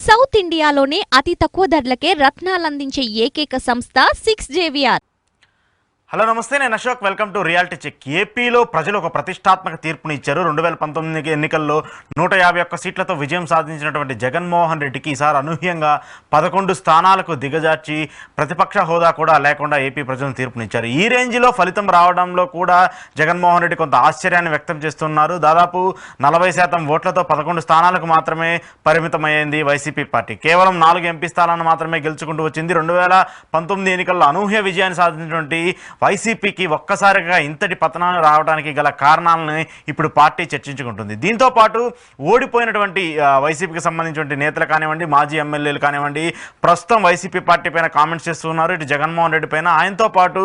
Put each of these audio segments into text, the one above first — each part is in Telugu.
సౌత్ ఇండియాలోనే అతి తక్కువ ధరలకే రత్నాలందించే ఏకైక సంస్థ 6JVR. హలో నమస్తే, నేను Ashok. Welcome to reality check. ఏపీలో ప్రజలు ఒక ప్రతిష్టాత్మక తీర్పుని ఇచ్చారు. 2019 ఎన్నికల్లో 151 సీట్లతో విజయం సాధించినటువంటి జగన్మోహన్ రెడ్డికి ఈసారి అనూహ్యంగా 11 స్థానాలకు దిగజార్చి ప్రతిపక్ష హోదా కూడా లేకుండా ఏపీ ప్రజలను తీర్పునిచ్చారు. ఈ రేంజ్లో ఫలితం రావడంలో కూడా జగన్మోహన్ రెడ్డి కొంత ఆశ్చర్యాన్ని వ్యక్తం చేస్తున్నారు. దాదాపు 40% ఓట్లతో 11 స్థానాలకు మాత్రమే పరిమితమైంది వైసీపీ పార్టీ. కేవలం 4 ఎంపీ స్థానాలను మాత్రమే గెలుచుకుంటూ వచ్చింది. 2019 ఎన్నికల్లో అనూహ్య విజయాన్ని సాధించినటువంటి వైసీపీకి ఒక్కసారిగా ఇంతటి పతనం రావడానికి గల కారణాలను ఇప్పుడు పార్టీ చర్చించుకుంటుంది. దీంతో పాటు ఓడిపోయినటువంటి వైసీపీకి సంబంధించిన నేతలు కానివ్వండి, మాజీ ఎమ్మెల్యేలు కానివ్వండి, ప్రస్తుతం వైసీపీ పార్టీ పైన కామెంట్స్ చేస్తున్నారు. ఇటు జగన్మోహన్ రెడ్డి పైన, ఆయనతో పాటు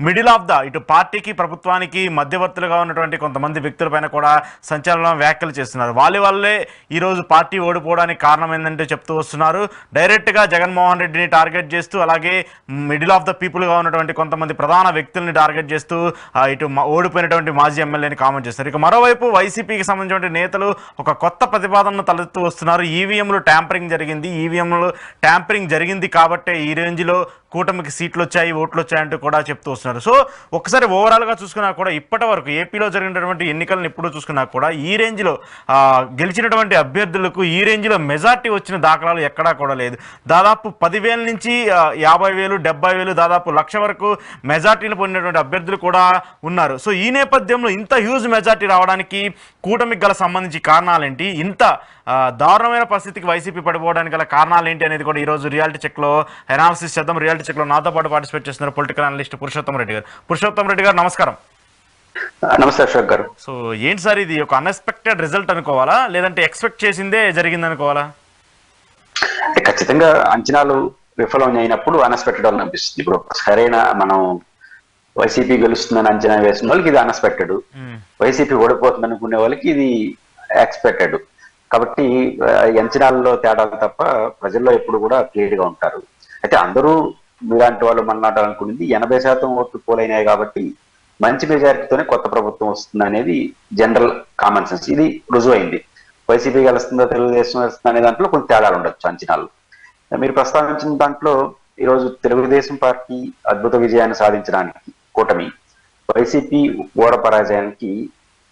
మిడిల్ ఆఫ్ ద ఇటు పార్టీకి ప్రభుత్వానికి మధ్యవర్తులుగా ఉన్నటువంటి కొంతమంది వ్యక్తులపైన కూడా సంచలనం వ్యాఖ్యలు చేస్తున్నారు. వాళ్ళే ఈరోజు పార్టీ ఓడిపోవడానికి కారణం ఏంటంటే చెప్తూ వస్తున్నారు. డైరెక్ట్గా జగన్మోహన్ రెడ్డిని టార్గెట్ చేస్తూ, అలాగే మిడిల్ ఆఫ్ ద పీపుల్గా ఉన్నటువంటి కొంతమంది ప్రధాన వ్యక్తుల్ని టార్గెట్ చేస్తూ ఇటు ఓడిపోయినటువంటి మాజీ ఎమ్మెల్యేని కామెంట్ చేస్తారు. ఇక మరోవైపు వైసీపీకి సంబంధించిన నేతలు ఒక కొత్త ప్రతిపాదనను తలెత్తూ వస్తున్నారు. ఈవీఎంలు ట్యాంపరింగ్ జరిగింది కాబట్టే ఈ రేంజ్లో కూటమికి సీట్లు వచ్చాయి, ఓట్లు వచ్చాయంటూ కూడా చెప్తూ వస్తున్నారు. సో ఒకసారి ఓవరాల్గా చూసుకున్నా కూడా ఇప్పటి వరకు ఏపీలో జరిగినటువంటి ఎన్నికలను ఎప్పుడు చూసుకున్నా కూడా ఈ రేంజ్లో గెలిచినటువంటి అభ్యర్థులకు ఈ రేంజ్లో మెజార్టీ వచ్చిన దాఖలాలు ఎక్కడా కూడా లేదు. దాదాపు 10,000 నుంచి 50,000, 70,000, దాదాపు 1,00,000 వరకు మెజార్టీలు పొందినటువంటి అభ్యర్థులు కూడా ఉన్నారు. సో ఈ నేపథ్యంలో ఇంత హ్యూజ్ మెజార్టీ రావడానికి కూటమికి గల సంబంధించి కారణాలేంటి, ఇంత దారుణమైన పరిస్థితికి వైసీపీ పడిపోవడానికి గల కారణాలు ఏంటి అనేది కూడా ఈరోజు రియాలిటీ చెక్లో అనాలిసిస్ చేద్దాం. రియాలిటీ చెక్లో నాతో పాటు పార్టిసిపేట్ చేస్తున్నారు పొలిటికల్ అనలిస్ట్ పురుషోత్తం రెడ్డి గారు. నమస్కారం. నమస్తే అశోక్ గారు. సో ఏంటి సార్, ఇది ఒక అన్ఎక్స్పెక్టెడ్ రిజల్ట్ అనుకోవాలా, లేదంటే ఎక్స్పెక్ట్ చేసిందే జరిగింది అనుకోవాలా? ఖచ్చితంగా అంచనాలు విఫలం అయినప్పుడు అన్ఎక్స్పెక్టెడ్ అని అనిపిస్తుంది. ఇప్పుడు సరైన మనం వైసీపీ గెలుస్తుందని అంచనా వేసిన వాళ్ళకి ఇది అన్ఎక్స్పెక్టెడ్, వైసీపీ ఓడిపోతుంది అనుకునే వాళ్ళకి ఇది ఎక్స్పెక్టెడ్. కాబట్టి అంచనాల్లో తేడాలు తప్ప ప్రజల్లో ఎప్పుడు కూడా క్లియర్ గా ఉంటారు. అయితే అందరూ మీలాంటి వాళ్ళు మాట్లాడాలనుకునేది 80% ఓట్లు పోలైనాయి కాబట్టి మంచి మెజారిటీతోనే కొత్త ప్రభుత్వం వస్తుంది అనేది జనరల్ కామన్ సెన్స్. ఇది రుజువైంది. వైసీపీ గెలుస్తుందో తెలుగుదేశం గెలుస్తుందో అనే దాంట్లో కొంచెం తేడాలు ఉండొచ్చు అంచనాలు. మీరు ప్రస్తావించిన దాంట్లో ఈరోజు తెలుగుదేశం పార్టీ అద్భుత విజయాన్ని సాధించడానికి కూటమి, వైసీపీ ఓడ పరాజయానికి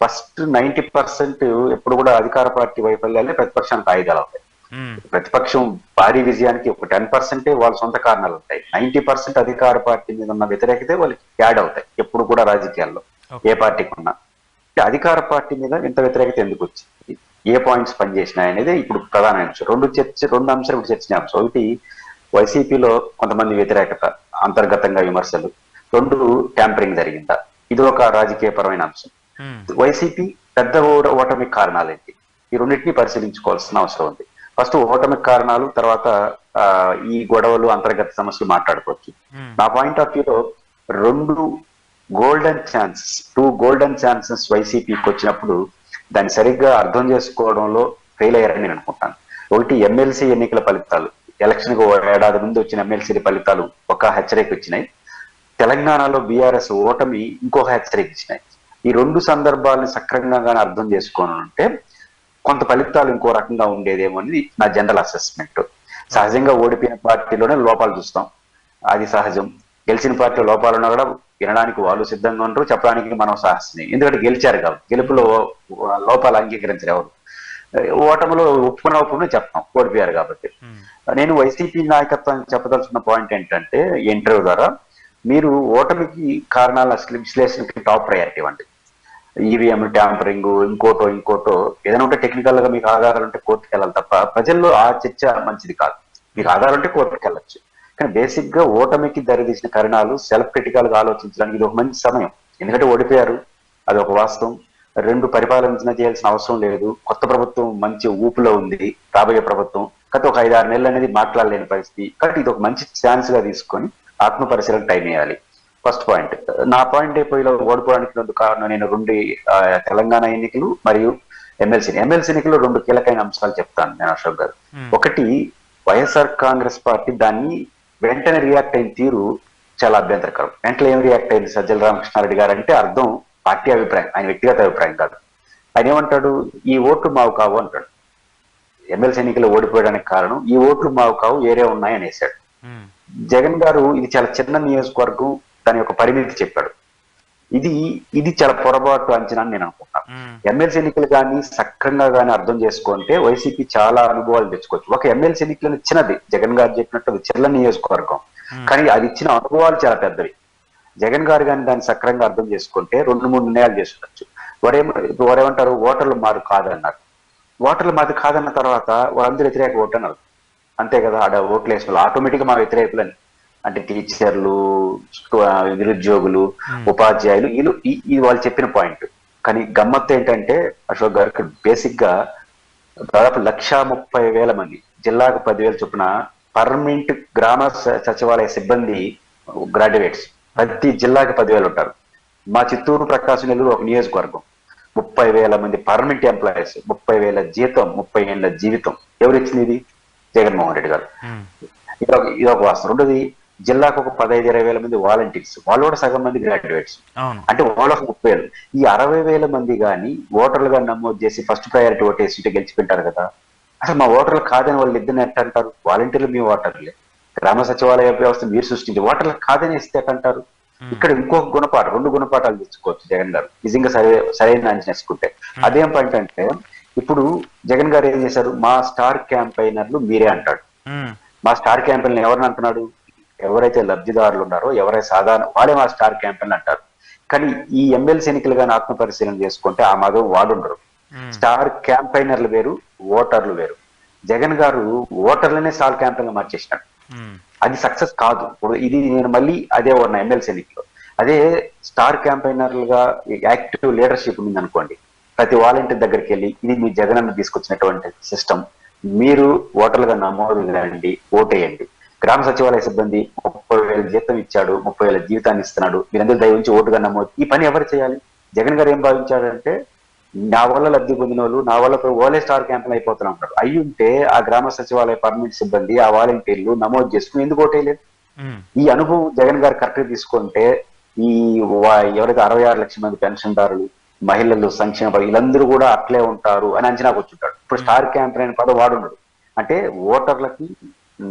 ఫస్ట్ 90% ఎప్పుడు కూడా అధికార పార్టీ వైఫల్యాలే ప్రతిపక్షానికి ఆయుధాలు అవుతాయి. ప్రతిపక్షం భారీ విజయానికి ఒక 10% వాళ్ళ సొంత కారణాలు ఉంటాయి. 90% అధికార పార్టీ మీద ఉన్న వ్యతిరేకతే వాళ్ళకి యాడ్ అవుతాయి ఎప్పుడు కూడా రాజకీయాల్లో, ఏ పార్టీకి ఉన్నా. అధికార పార్టీ మీద ఇంత వ్యతిరేకత ఎందుకు వచ్చింది, ఏ పాయింట్స్ పనిచేసినాయి అనేది ఇప్పుడు ప్రధాన అంశం. రెండు అంశాలు ఇప్పుడు చర్చనీయాంశం. ఒకటి వైసీపీలో కొంతమంది వ్యతిరేకత, అంతర్గతంగా విమర్శలు. 2 ట్యాంపరింగ్ జరిగిందా, ఇది ఒక రాజకీయపరమైన అంశం. వైసీపీ పెద్ద ఓటమికి కారణాలు ఏంటి, ఈ రెండింటినీ పరిశీలించుకోవాల్సిన అవసరం ఉంది. ఫస్ట్ ఓటమికి కారణాలు, తర్వాత ఈ గొడవలు, అంతర్గత సమస్యలు మాట్లాడుకోవచ్చు. నా పాయింట్ ఆఫ్ వ్యూలో 2 గోల్డెన్ ఛాన్సెస్ వైసీపీకి వచ్చినప్పుడు దాన్ని సరిగ్గా అర్థం చేసుకోవడంలో ఫెయిల్ అయ్యారని నేను అనుకుంటాను. ఒకటి ఎమ్మెల్సీ ఎన్నికల ఫలితాలు, ఎలక్షన్ కు ఏడాది ముందు వచ్చిన ఎమ్మెల్సీ ఫలితాలు ఒక హెచ్చరిక ఇచ్చినాయి. తెలంగాణలో బీఆర్ఎస్ ఓటమి ఇంకొక హెచ్చరిక ఇచ్చినాయి. ఈ 2 సందర్భాలను సక్రమంగా అర్థం చేసుకోవాలంటే కొంత ఫలితాలు ఇంకో రకంగా ఉండేదేమో అనేది నా జనరల్ అసెస్మెంట్. సహజంగా ఓడిపోయిన పార్టీలోనే లోపాలు చూస్తాం, అది సహజం. గెలిచిన పార్టీలో లోపాలు ఉన్నా కూడా వినడానికి వాళ్ళు సిద్ధంగా ఉంటారు, చెప్పడానికి మనం సాహసం. ఎందుకంటే గెలిచారు కాబట్టి, గెలుపులో లోపాలు అంగీకరించారు ఎవరు. ఓటమిలో ఒప్పుకునే చెప్తాం, ఓడిపోయారు కాబట్టి. నేను వైసీపీ నాయకత్వానికి చెప్పదలుచుకున్న పాయింట్ ఏంటంటే, ఇంటర్వ్యూ ద్వారా మీరు ఓటమికి కారణాల విశ్లేషణకి టాప్ ప్రయారిటీ ఇవ్వండి. ఈవీఎం ట్యాంపరింగ్, ఇంకోటో ఏదైనా ఉంటే టెక్నికల్ గా మీకు ఆధారాలు ఉంటే కోర్టుకు వెళ్ళాలి తప్ప ప్రజల్లో ఆ చర్చ మంచిది కాదు. మీకు ఆధారం ఉంటే కోర్టుకు వెళ్ళొచ్చు, కానీ బేసిక్ గా ఓటమికి దరితీసిన కారణాలు సెల్ఫ్ క్రిటికల్ గా ఆలోచించడానికి ఇది ఒక మంచి సమయం. ఎందుకంటే ఓడిపోయారు, అది ఒక వాస్తవం. 2 పరిపాలన చేయాల్సిన అవసరం లేదు. కొత్త ప్రభుత్వం మంచి ఊపులో ఉంది, రాబోయే ప్రభుత్వం. గత ఒక 5-6 నెలలు అనేది మాట్లాడలేని పరిస్థితి. కాబట్టి ఇది ఒక మంచి ఛాన్స్ గా తీసుకొని ఆత్మ పరిశీలన టైం వేయాలి. First point. నా పాయింట్ అయిపోయిలో ఓడిపోవడానికి 2 కారణం. నేను 2 తెలంగాణ ఎన్నికలు మరియు ఎమ్మెల్సీ ఎన్నికలు 2 కీలకమైన అంశాలు చెప్తాను నేను అశోక్ గారు. ఒకటి, వైఎస్ఆర్ కాంగ్రెస్ పార్టీ దాన్ని వెంటనే రియాక్ట్ అయిన తీరు చాలా అభ్యంతరకరం. వెంటనే ఏం రియాక్ట్ అయింది సజ్జల రామకృష్ణారెడ్డి గారు అంటే అర్థం పార్టీ అభిప్రాయం, ఆయన వ్యక్తిగత అభిప్రాయం కాదు. ఆయన ఏమంటాడు, ఈ ఓట్లు మావు కావు అంటాడు. ఎమ్మెల్సీ ఎన్నికలు ఓడిపోయడానికి కారణం ఈ ఓట్లు మాకు కావు వేరే ఉన్నాయి అనేసాడు. జగన్ గారు ఇది చాలా చిన్న నియోజకవర్గం, దాని యొక్క పరిమితి చెప్పాడు. ఇది చాలా పొరపాటు అంచనా అని నేను అనుకుంటున్నాను. ఎమ్మెల్సీ ఎన్నికలు కానీ సక్రంగా కానీ అర్థం చేసుకుంటే వైసీపీ చాలా అనుభవాలు తెచ్చుకోవచ్చు. ఒక ఎమ్మెల్సీ ఎన్నికలు చిన్నది, జగన్ గారు చెప్పినట్టు అది చిన్న నియోజకవర్గం, కానీ అది ఇచ్చిన అనుభవాలు చాలా పెద్దవి. జగన్ గారు కానీ దాన్ని సక్రంగా అర్థం చేసుకుంటే 2-3 నిర్ణయాలు చేసుకుంటచ్చు. వారేమంటారు, ఓటర్లు మారు కాదన్నారు. ఓటర్లు మాది కాదన్న తర్వాత వాళ్ళందరూ వ్యతిరేక ఓటు అన్నారు. అంతే కదా, ఆడ ఓట్లు వేసిన వాళ్ళు ఆటోమేటిక్గా మా వ్యతిరేకులని, అంటే టీచర్లు, నిరుద్యోగులు, ఉపాధ్యాయులు, ఇది వాళ్ళు చెప్పిన పాయింట్. కానీ గమ్మత్తు ఏంటంటే అశోక్ గారికి బేసిక్ గా దాదాపు 1,30,000 మంది, జిల్లాకు 10,000 చొప్పున పర్మనెంట్ గ్రామ సచివాలయ సిబ్బంది గ్రాడ్యుయేట్స్ ప్రతి జిల్లాకి 10,000 ఉంటారు. మా చిత్తూరు, ప్రకాశం, నెల్లూరు ఒక నియోజకవర్గం, 30,000 మంది పర్మనెంట్ ఎంప్లాయీస్, 30,000 జీతం, 30 ఏళ్ల జీవితం. ఎవరు ఇచ్చింది? ఇది జగన్మోహన్ రెడ్డి గారు. ఇది ఒక వాస్తవం. రెండోది, జిల్లాకు ఒక 15-20 మంది వాలంటీర్స్, వాళ్ళు కూడా సగం మంది గ్రాడ్యుయేట్స్, అంటే వాళ్ళకు 30,000. ఈ 60,000 మంది కానీ ఓటర్లుగా నమోదు చేసి ఫస్ట్ ప్రయారిటీ ఓటేసి గెలిచిపోయింటారు కదా. అసలు మా ఓటర్లు కాదని వాళ్ళు ఇద్దరిని ఎట్ట అంటారు? వాలంటీర్లు మీ ఓటర్లే, గ్రామ సచివాలయ వ్యవస్థ మీరు సృష్టించి ఓటర్లు కాదని ఇస్తే ఎట్టంటారు? ఇక్కడ ఇంకొక గుణపాఠం, 2 గుణపాఠాలు తెచ్చుకోవచ్చు జగన్ గారు నిజంగా సరైన అంచనా వేసుకుంటే. అదేం పాయింట్ అంటే, ఇప్పుడు జగన్ గారు ఏం చేశారు, మా స్టార్ క్యాంపైనర్లు మీరే అంటాడు. మా స్టార్ క్యాంపెయిన్ ఎవరిని అంటున్నాడు? ఎవరైతే లబ్ధిదారులు ఉన్నారో, ఎవరైతే సాధారణ వాళ్ళే మా స్టార్ క్యాంపెయిన్ అంటారు. కానీ ఈ ఎమ్మెల్సీ ఎన్నికలు కానీ ఆత్మ పరిశీలన చేసుకుంటే ఆ మాధవ్ వాడుండరు. స్టార్ క్యాంపైనర్లు వేరు, ఓటర్లు వేరు. జగన్ గారు ఓటర్లనే స్టార్ క్యాంపెయిన్ మార్చేసినాడు. అది సక్సెస్ కాదు. ఇది నేను మళ్ళీ అదే ఉన్న ఎమ్మెల్సీ ఎన్నికలో అదే స్టార్ క్యాంపైనర్లుగా యాక్టివ్ లీడర్షిప్ ఉంది అనుకోండి, ప్రతి వాలంటీర్ దగ్గరికి వెళ్ళి ఇది మీ జగన్ అన్న తీసుకొచ్చినటువంటి సిస్టమ్, మీరు ఓటర్లుగా నమోదు రండి, ఓటేయండి. గ్రామ సచివాలయ సిబ్బంది 30,000 జీతం ఇచ్చాడు, 30,000 జీవితాన్ని ఇస్తున్నాడు, మీరందరూ దయ ఉంచి ఓటుగా నమోదు. ఈ పని ఎవరు చేయాలి? జగన్ గారు ఏం భావించాడంటే, నా వల్ల లబ్ధి పొందిన వాళ్ళు, నా వల్ల ఓలే స్టార్ క్యాంపెయిన్ అయిపోతున్నా ఉంటారు. అయ్యి ఉంటే ఆ గ్రామ సచివాలయ పర్మనెంట్ సిబ్బంది, ఆ వాలంటీర్లు నమోదు చేసుకుని ఎందుకు ఓటేయలేదు? ఈ అనుభవం జగన్ గారు కరెక్ట్ గా తీసుకుంటే ఈ ఎవరైతే 66 లక్షల మంది పెన్షన్దారులు, మహిళలు, సంక్షేమ వీళ్ళందరూ కూడా అట్లే ఉంటారు అని అంచనాకు వచ్చుంటాడు. ఇప్పుడు స్టార్ క్యాంపెయిన్ పదం వాడున్నాడు అంటే ఓటర్లకి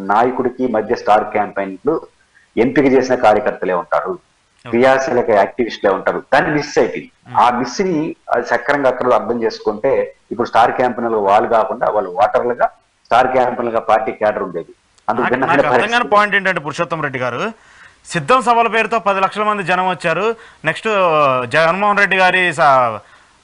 నాయకుడికి మధ్య స్టార్ క్యాంపెయిన్లు ఎంపిక చేసిన కార్యకర్తలే ఉంటారు, క్రియాశీలక యాక్టివిస్టులే ఉంటారు. దాన్ని మిస్ అయిపోయింది. ఆ మిస్ ని సక్రంగా అక్కడ అర్థం చేసుకుంటే ఇప్పుడు స్టార్ క్యాంపెయిన్లు వాళ్ళు కాకుండా వాళ్ళు ఓటర్లుగా, స్టార్ క్యాంపెయిన్లుగా పార్టీ క్యాడర్ ఉండేది. అందుకు పాయింట్ ఏంటంటే, పురుషోత్తం రెడ్డి గారు సిద్ధం సభల పేరుతో 10 లక్షల మంది జనం వచ్చారు. నెక్స్ట్ జగన్మోహన్ రెడ్డి గారి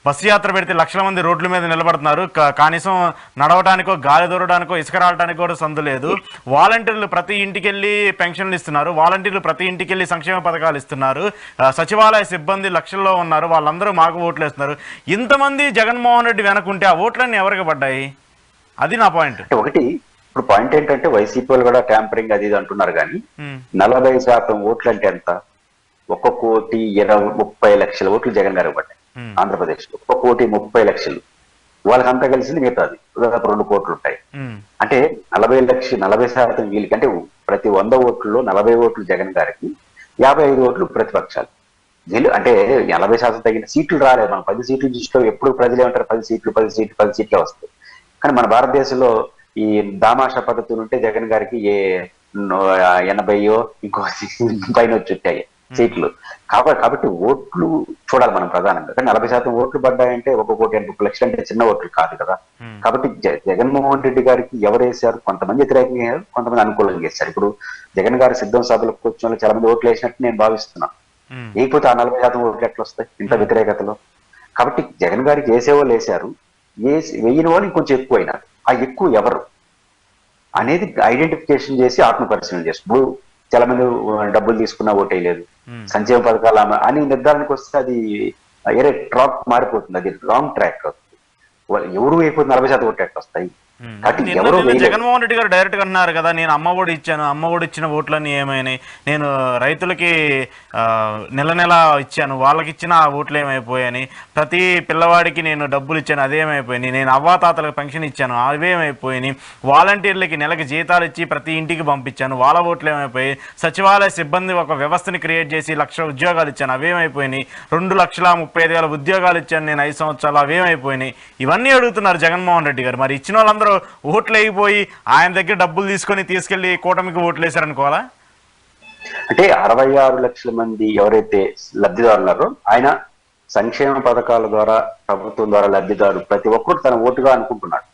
బస్సు యాత్ర పెడితే లక్షల మంది రోడ్ల మీద నిలబడుతున్నారు. కనీసం నడవడానికో, గాలి దూరడానికో, ఇసుక రావడానికి కూడా సందు లేదు. వాలంటీర్లు ప్రతి ఇంటికి వెళ్ళి పెన్షన్లు ఇస్తున్నారు, వాలంటీర్లు ప్రతి ఇంటికి వెళ్ళి సంక్షేమ పథకాలు ఇస్తున్నారు, సచివాలయ సిబ్బంది లక్షల్లో ఉన్నారు, వాళ్ళందరూ మాకు ఓట్లు వేస్తున్నారు. ఇంతమంది జగన్మోహన్ రెడ్డి వెనకుంటే ఆ ఓట్లన్నీ ఎవరికి పడ్డాయి? అది నా పాయింట్. ఒకటి, ఇప్పుడు పాయింట్ ఏంటంటే వైసీపీ వాళ్ళు కూడా ట్యాంపరింగ్ అది ఇది అంటున్నారు, కానీ 40% ఓట్లు అంటే ఎంత? 1,30,00,000 ఓట్లు జగన్ గారికి పడ్డాయి ఆంధ్రప్రదేశ్ లో. 1,30,00,000 వాళ్ళకంతా కలిసింది మిగతాది దాదాపు 2 కోట్లు ఉంటాయి. అంటే 40% వీళ్ళకి. అంటే ప్రతి 100 ఓట్లలో 40 ఓట్లు జగన్ గారికి, 55 ఓట్లు ప్రతిపక్షాలు. వీళ్ళు అంటే 40% తగిన సీట్లు రాలేదు. మనం 10 సీట్లు చూసినా ఎప్పుడు ప్రజలు ఏమంటారు, 10 సీట్లే వస్తాయి. కానీ మన భారతదేశంలో ఈ దామాషా పద్ధతులు ఉంటే జగన్ గారికి 80 ఇంకో పైన వచ్చుంటాయి సీట్లు. కాబట్టి ఓట్లు చూడాలి మనం ప్రధానంగా. కానీ 40% ఓట్లు పడ్డాయంటే 1,80,00,000 అంటే చిన్న ఓట్లు కాదు కదా. కాబట్టి జగన్మోహన్ రెడ్డి గారికి ఎవరు వేశారు? కొంతమంది వ్యతిరేకంగా వేశారు, కొంతమంది అనుకూలంగా వేశారు. ఇప్పుడు జగన్ గారి సిద్ధం సభలకు వచ్చిన చాలా మంది ఓట్లు వేసినట్టు నేను భావిస్తున్నాను. లేకపోతే ఆ 40% ఓట్లు ఎట్లా వస్తాయి ఇంత వ్యతిరేకతలో? కాబట్టి జగన్ గారికి వేసేవాళ్ళు వేశారు, వేయని వాళ్ళు ఇంకొంచెం ఎక్కువైనారు. ఆ ఎక్కువ ఎవరు అనేది ఐడెంటిఫికేషన్ చేసి ఆత్మ పరిశీలన చేస్తారు. చాలా మంది డబ్బులు తీసుకున్నా ఓటేయలేదు, సంక్షేమ పథకాలు అని నిర్ధారణకు వస్తే అది వేరే ట్రాక్ మారిపోతుంది, అది రాంగ్ ట్రాక్ అవుతుంది. ఎవరు అయిపోతుంది 40% ఓట్లు ఎట్లా వస్తాయి? జగన్మోహన్ రెడ్డి గారు డైరెక్ట్ గా అన్నారు కదా, నేను అమ్మ ఒడి ఇచ్చాను, అమ్మ ఒడి ఇచ్చిన ఓట్లన్నీ ఏమైనాయి, నేను రైతులకి నెల ఇచ్చాను, వాళ్ళకి ఇచ్చిన ఆ ఓట్లు ఏమైపోయాయని, ప్రతి పిల్లవాడికి నేను డబ్బులు ఇచ్చాను అదేమైపోయినాయి, నేను అవ్వాతాతలకు పెన్షన్ ఇచ్చాను అవేమైపోయినాయి, వాలంటీర్లకి నెలకి జీతాలు ఇచ్చి ప్రతి ఇంటికి పంపించాను వాళ్ళ ఓట్లు ఏమైపోయాయి, సచివాలయ సిబ్బంది ఒక వ్యవస్థని క్రియేట్ చేసి 1,00,000 ఉద్యోగాలు ఇచ్చాను అవేమైపోయినాయి, 2,35,000 ఉద్యోగాలు ఇచ్చాను నేను 5 సంవత్సరాలు అవేమైపోయినాయి. ఇవన్నీ అడుగుతున్నారు జగన్మోహన్ రెడ్డి గారు. మరి ఇచ్చిన వాళ్ళందరూ అందరూ ఓట్లు అయిపోయి ఆయన దగ్గర డబ్బులు తీసుకెళ్లి కూటమికి ఓట్లు వేశారనుకోవాలా? అంటే 66 లక్షల మంది ఎవరైతే లబ్ధిదారులు ఉన్నారో ఆయన సంక్షేమ పథకాల ద్వారా ప్రభుత్వం ద్వారా లబ్ధిదారు ప్రతి ఒక్కరు తన ఓటుగా అనుకుంటున్నాడు.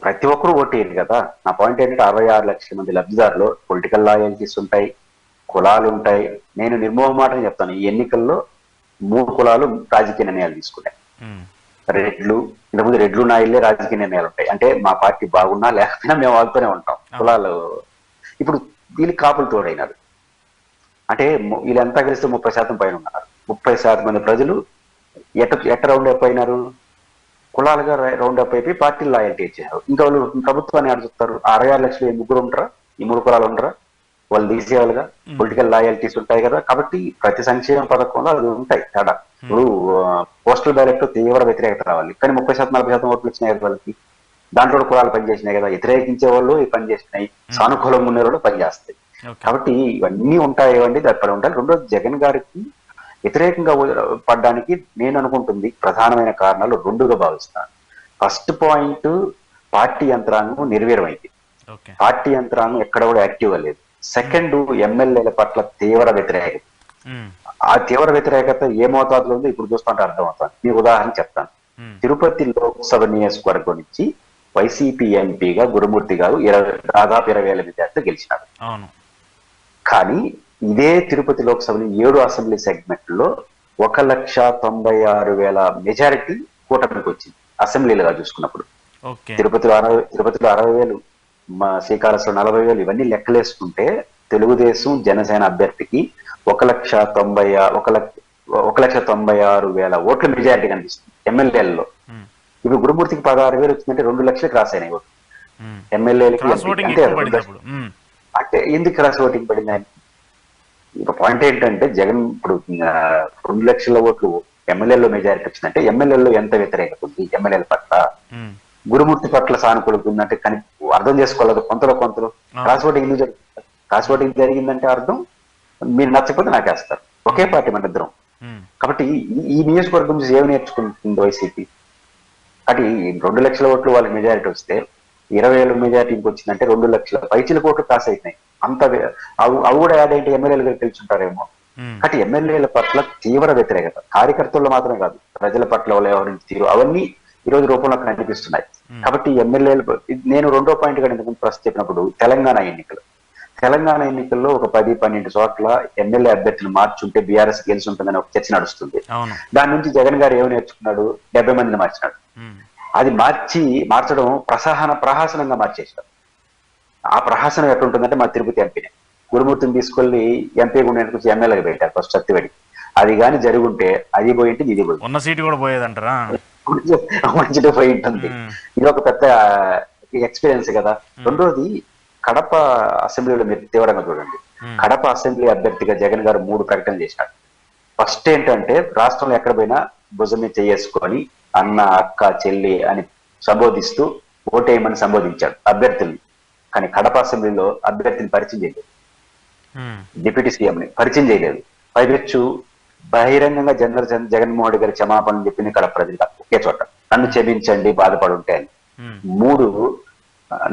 ప్రతి ఒక్కరు ఓటు వేయరు కదా. నా పాయింట్ ఏంటంటే 66 లక్షల మంది లబ్ధిదారులు పొలిటికల్ లాయల్టీస్ ఉంటాయి, కులాలు ఉంటాయి. నేను నిర్మోహమాటం చెప్తాను, ఈ ఎన్నికల్లో 3 కులాలు రాజకీయ నిర్ణయాలు తీసుకున్నాయి. రెడ్లు, ఇంతకుముందు రెడ్లు నాయుళ్ళే రాజకీయ నిర్ణయాలు ఉంటాయి. అంటే మా పార్టీ బాగున్నా లేకపోయినా మేము వాళ్ళతోనే ఉంటాం. కులాలు ఇప్పుడు వీళ్ళు కాపులు తోడైనారు. అంటే వీళ్ళంతా కలిస్తే 30% పైన ఉన్నారు. 30% మంది ప్రజలు ఎట్ట రౌండ్ అప్ అయినారు, కులాలుగా రౌండ్ అప్ అయిపోయి పార్టీలు లాయల్టీ ఇచ్చారు. ఇంకా వాళ్ళు ప్రభుత్వాన్ని అడుగుతారు. 66 లక్షలు ముగ్గురు ఉంటారా, ఈ 3 కులాలు ఉండరా? వాళ్ళు తీసేవాళ్ళుగా పొలిటికల్ లాయల్టీస్ ఉంటాయి కదా. కాబట్టి ప్రతి సంక్షేమ పథకంలో అది ఉంటాయి తేడా. ఇప్పుడు పోస్టల్ బ్యాలెట్ తీవ్ర వ్యతిరేకత రావాలి, కానీ 30% 40% ఓట్లు వచ్చినాయి కదా వాళ్ళకి. దాంట్లో కులాలు పనిచేసినాయి కదా, వ్యతిరేకించే వాళ్ళు పనిచేసినాయి, సానుకూలంగా ఉండే వాళ్ళు పనిచేస్తాయి. కాబట్టి ఇవన్నీ ఉంటాయి అండి, అక్కడ ఉంటాయి. రెండోది, జగన్ గారికి వ్యతిరేకంగా పడ్డానికి నేను అనుకుంటుంది ప్రధానమైన కారణాలు 2గా భావిస్తాను. ఫస్ట్ పాయింట్, పార్టీ యంత్రాంగం నిర్వీర్యమైంది. పార్టీ యంత్రాంగం ఎక్కడ కూడా యాక్టివ్గా లేదు. సెకండ్, ఎమ్మెల్యేల పట్ల తీవ్ర వ్యతిరేకత. ఆ తీవ్ర వ్యతిరేకత ఏ మోతాదులో ఉందో ఇప్పుడు చూస్తుంటే అర్థమవుతాను. మీ ఉదాహరణ చెప్తాను. తిరుపతి లోక్సభ నియోజకవర్గం నుంచి వైసీపీ ఎంపీగా గురుమూర్తి గారు దాదాపు 20,000 మెజార్టీతో గెలిచినారు. కానీ ఇదే తిరుపతి లోక్సభని 7 అసెంబ్లీ సెగ్మెంట్ లో 1,96,000 మెజారిటీ కూటమికి వచ్చింది అసెంబ్లీలుగా చూసుకున్నప్పుడు. తిరుపతిలో 60,000, శ్రీకాళహస్తిలో 40,000, ఇవన్నీ లెక్కలేసుకుంటే తెలుగుదేశం జనసేన అభ్యర్థికి 1,96,000 ఓట్ల మెజారిటీ కనిపిస్తుంది ఎమ్మెల్యేలలో. ఇప్పుడు గురుమూర్తికి 16,000 వచ్చిందంటే 2 లక్షలు క్రాస్ అయినాయి ఓట్లు ఎమ్మెల్యేలకి. అంటే ఎందుకు క్రాస్ ఓటింగ్ పడింది ఆయన? ఇప్పుడు పాయింట్ ఏంటంటే, జగన్ ఇప్పుడు 2 లక్షల ఓట్లు ఎమ్మెల్యేలో మెజారిటీ వచ్చిందంటే ఎమ్మెల్యేలో ఎంత వ్యతిరేకత ఉంది ఎమ్మెల్యేల పట్ల, గురుమూర్తి పట్ల సానుకూలత ఉందంటే కానీ అర్థం చేసుకోలేదు. కొంతలో క్రాస్ ఓటింగ్ ఎందుకు జరుగుతుంది? క్రాస్ ఓటింగ్ జరిగిందంటే అర్థం మీరు నచ్చకపోతే నాకేస్తారు, ఒకే పార్టీ మన ఇద్దరం. కాబట్టి ఈ నియోజకవర్గం నుంచి ఏమి నేర్చుకుంటుంది వైసీపీ? అటు 2 లక్షల ఓట్లు వాళ్ళకి మెజారిటీ వస్తే 20,000 మెజారిటీ వచ్చిందంటే 2 లక్షల పైచిల కోట్లు పాస్ అయినాయి. అంత అవి కూడా యాడ్ అయితే ఎమ్మెల్యేలు గారు గెలుచుంటారేమో. కాబట్టి ఎమ్మెల్యేల పట్ల తీవ్ర వ్యతిరేకత, కార్యకర్తల్లో మాత్రమే కాదు ప్రజల పట్ల వాళ్ళు ఎవరిని తీరు, అవన్నీ ఈ రోజు రూపంలో కనిపిస్తున్నాయి. కాబట్టి ఎమ్మెల్యేలు, నేను 2వ పాయింట్ గా ప్రస్తుతం చెప్పినప్పుడు తెలంగాణ ఎన్నికల్లో ఒక 10-12 చోట్ల ఎమ్మెల్యే అభ్యర్థులు మార్చుంటే బీఆర్ఎస్ గెలిచి ఉంటుందని ఒక చర్చ నడుస్తుంది. దాని నుంచి జగన్ గారు ఏమి నేర్చుకున్నాడు? 70 మందిని మార్చినాడు. అది మార్చడం ప్రహాసనంగా మార్చేశారు. ఆ ప్రహాసనం ఎట్లుంటుందంటే, మా తిరుపతి ఎంపీనే గురుమూర్తిని తీసుకెళ్లి ఎంపీ గుండెకి వచ్చి ఎమ్మెల్యేగా పెట్టారు ఫస్ట్ సత్తివడి. అది కానీ జరుగుంటే అది పోయింటే ఇది పోయి ఉన్న సీటు కూడా పోయేదంటారా? మంచిగా పోయి ఉంటుంది. ఇది ఒక పెద్ద ఎక్స్పీరియన్స్ కదా. రెండోది, కడప అసెంబ్లీలో మీరు తీవ్రంగా చూడండి. కడప అసెంబ్లీ అభ్యర్థిగా జగన్ గారు 3 ప్రకటనలు చేశాడు. ఫస్ట్ ఏంటంటే, రాష్ట్రంలో ఎక్కడ పోయినా భుజం మీద చేసుకొని అన్న, అక్క, చెల్లి అని సంబోధిస్తూ ఓటేయమని సంబోధించాడు అభ్యర్థుల్ని. కానీ కడప అసెంబ్లీలో అభ్యర్థిని పరిచయం చేయలేదు, డిప్యూటీ సీఎంని పరిచయం చేయలేదు. పైపెచ్చు బహిరంగంగా జగన్మోహన్ రెడ్డి గారి క్షమాపణలు చెప్పింది కడప ప్రజలు ఒకే చోట, నన్ను క్షమించండి బాధపడి ఉంటే అని. 3,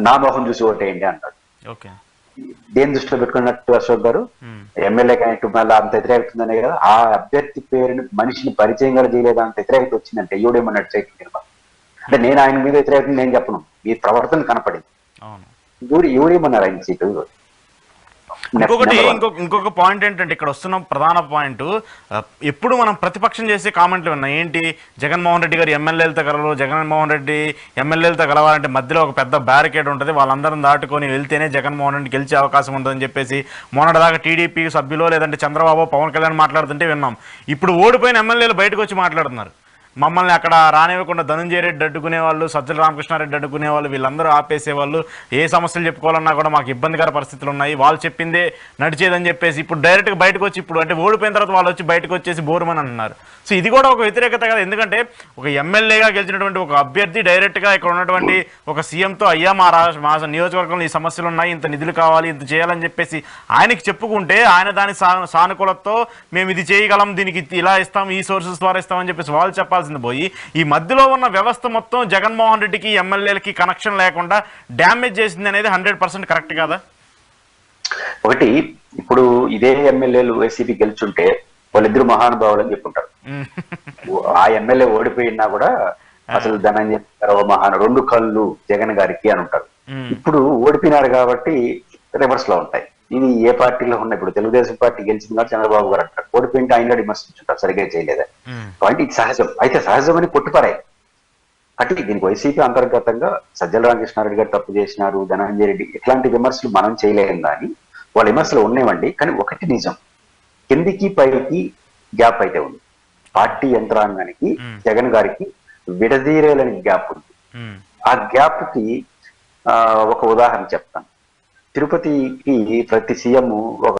నా మొహం చూసి ఓటేయండి అన్నాడు. దేని దృష్టిలో పెట్టుకున్నట్టు అశోక్ గారు, ఎమ్మెల్యే కానీ మళ్ళీ అంత వ్యతిరేకత ఉందనే కదా. ఆ అభ్యర్థి పేరుని, మనిషిని పరిచయం కూడా చేయలేదు, అంత వ్యతిరేకత వచ్చిందంటే ఎవడేమన్నట్టు చేయట్లేదు. అంటే నేను ఆయన మీద వ్యతిరేకత నేను చెప్పను, మీ ప్రవర్తన కనపడింది. ఎవరేమన్నారు ఆయన సీటు? ఇంకొక పాయింట్ ఏంటంటే, ఇక్కడ వస్తున్న ప్రధాన పాయింట్, ఎప్పుడు మనం ప్రతిపక్షం చేసే కామెంట్లు విన్నాం. ఏంటి, జగన్మోహన్ రెడ్డి గారు ఎమ్మెల్యేలతో కలవరు, జగన్మోహన్ రెడ్డి ఎమ్మెల్యేలతో కలవాలంటే మధ్యలో ఒక పెద్ద బ్యారికేడ్ ఉంటుంది, వాళ్ళందరం దాటుకొని వెళ్తేనే జగన్మోహన్ రెడ్డి గెలిచే అవకాశం ఉంటుందని చెప్పేసి మొన్నటిదాకా టీడీపీ సభ్యులు లేదంటే చంద్రబాబు, పవన్ కళ్యాణ్ మాట్లాడుతుంటే విన్నాం. ఇప్పుడు ఓడిపోయిన ఎమ్మెల్యేలు బయటకు వచ్చి మాట్లాడుతున్నారు. మమ్మల్ని అక్కడ రానివ్వకుండా ధనంజయ రెడ్డి అడ్డుకునేవాళ్ళు, సజ్జల రామకృష్ణారెడ్డి అడ్డుకునేవాళ్ళు, వీళ్ళందరూ ఆపేసేవాళ్ళు. ఏ సమస్యలు చెప్పుకోవాలన్నా కూడా మాకు ఇబ్బందికర పరిస్థితులు ఉన్నాయి, వాళ్ళు చెప్పిందే నడిచేదని చెప్పేసి ఇప్పుడు డైరెక్ట్గా బయటకు వచ్చి, ఇప్పుడు అంటే ఓడిపోయిన తర్వాత వాళ్ళు వచ్చి బయటకు వచ్చేసి బోరుమని అంటున్నారు. సో ఇది కూడా ఒక వ్యతిరేకత కదా. ఎందుకంటే ఒక ఎమ్మెల్యేగా గెలిచినటువంటి ఒక అభ్యర్థి డైరెక్ట్గా ఇక్కడ ఉన్నటువంటి ఒక సీఎంతో, అయ్యా మా నియోజకవర్గంలో ఈ సమస్యలు ఉన్నాయి, ఇంత నిధులు కావాలి, ఇంత చేయాలని చెప్పేసి ఆయనకి చెప్పుకుంటే, ఆయన దాని సానుకూలతతో మేము ఇది చేయగలం, దీనికి ఇలా ఇస్తాం, ఈ సోర్సెస్ ద్వారా ఇస్తామని చెప్పేసి వాళ్ళు చెప్పాల్సింది చేయాల్సింది పోయి ఈ మధ్యలో ఉన్న వ్యవస్థ మొత్తం జగన్మోహన్ రెడ్డికి ఎమ్మెల్యేలకి కనెక్షన్ లేకుండా డ్యామేజ్ చేసింది అనేది 100% కరెక్ట్ కాదా? ఒకటి, ఇప్పుడు ఇదే ఎమ్మెల్యేలు వైసీపీ గెలుచుంటే వాళ్ళిద్దరు మహానుభావులు అని చెప్పుంటారు. ఆ ఎమ్మెల్యే ఓడిపోయినా కూడా అసలు ధనంజయ మహాన్ 2 కళ్ళు జగన్ గారికి అని ఉంటారు. ఇప్పుడు ఓడిపోయినారు కాబట్టి రివర్స్ లో ఉంటాయి. ఇది ఏ పార్టీలో ఉన్నాయి. ఇప్పుడు తెలుగుదేశం పార్టీ గెలిచింది కాబట్టి చంద్రబాబు గారు అంటారు, ఓడిపోయింటే ఆయన విమర్శించుంటారు సరిగ్గా చేయలేదా. కాబట్టి ఇది సహజం. అయితే సహజమని కొట్టుపరాయి. అంటే దీనికి వైసీపీ అంతర్గతంగా సజ్జల రామకృష్ణారెడ్డి గారు తప్పు చేసినారు, ధనంజయ రెడ్డి, ఇట్లాంటి విమర్శలు మనం చేయలేం. కానీ వాళ్ళ విమర్శలు ఉన్నాయండి. కానీ ఒకటి నిజం, కిందికి పైకి గ్యాప్ అయితే ఉంది. పార్టీ యంత్రాంగానికి జగన్ గారికి విడదీరేలని గ్యాప్ ఉంది. ఆ గ్యాప్ కి ఒక ఉదాహరణ చెప్తాను. తిరుపతికి ప్రతి సీఎం ఒక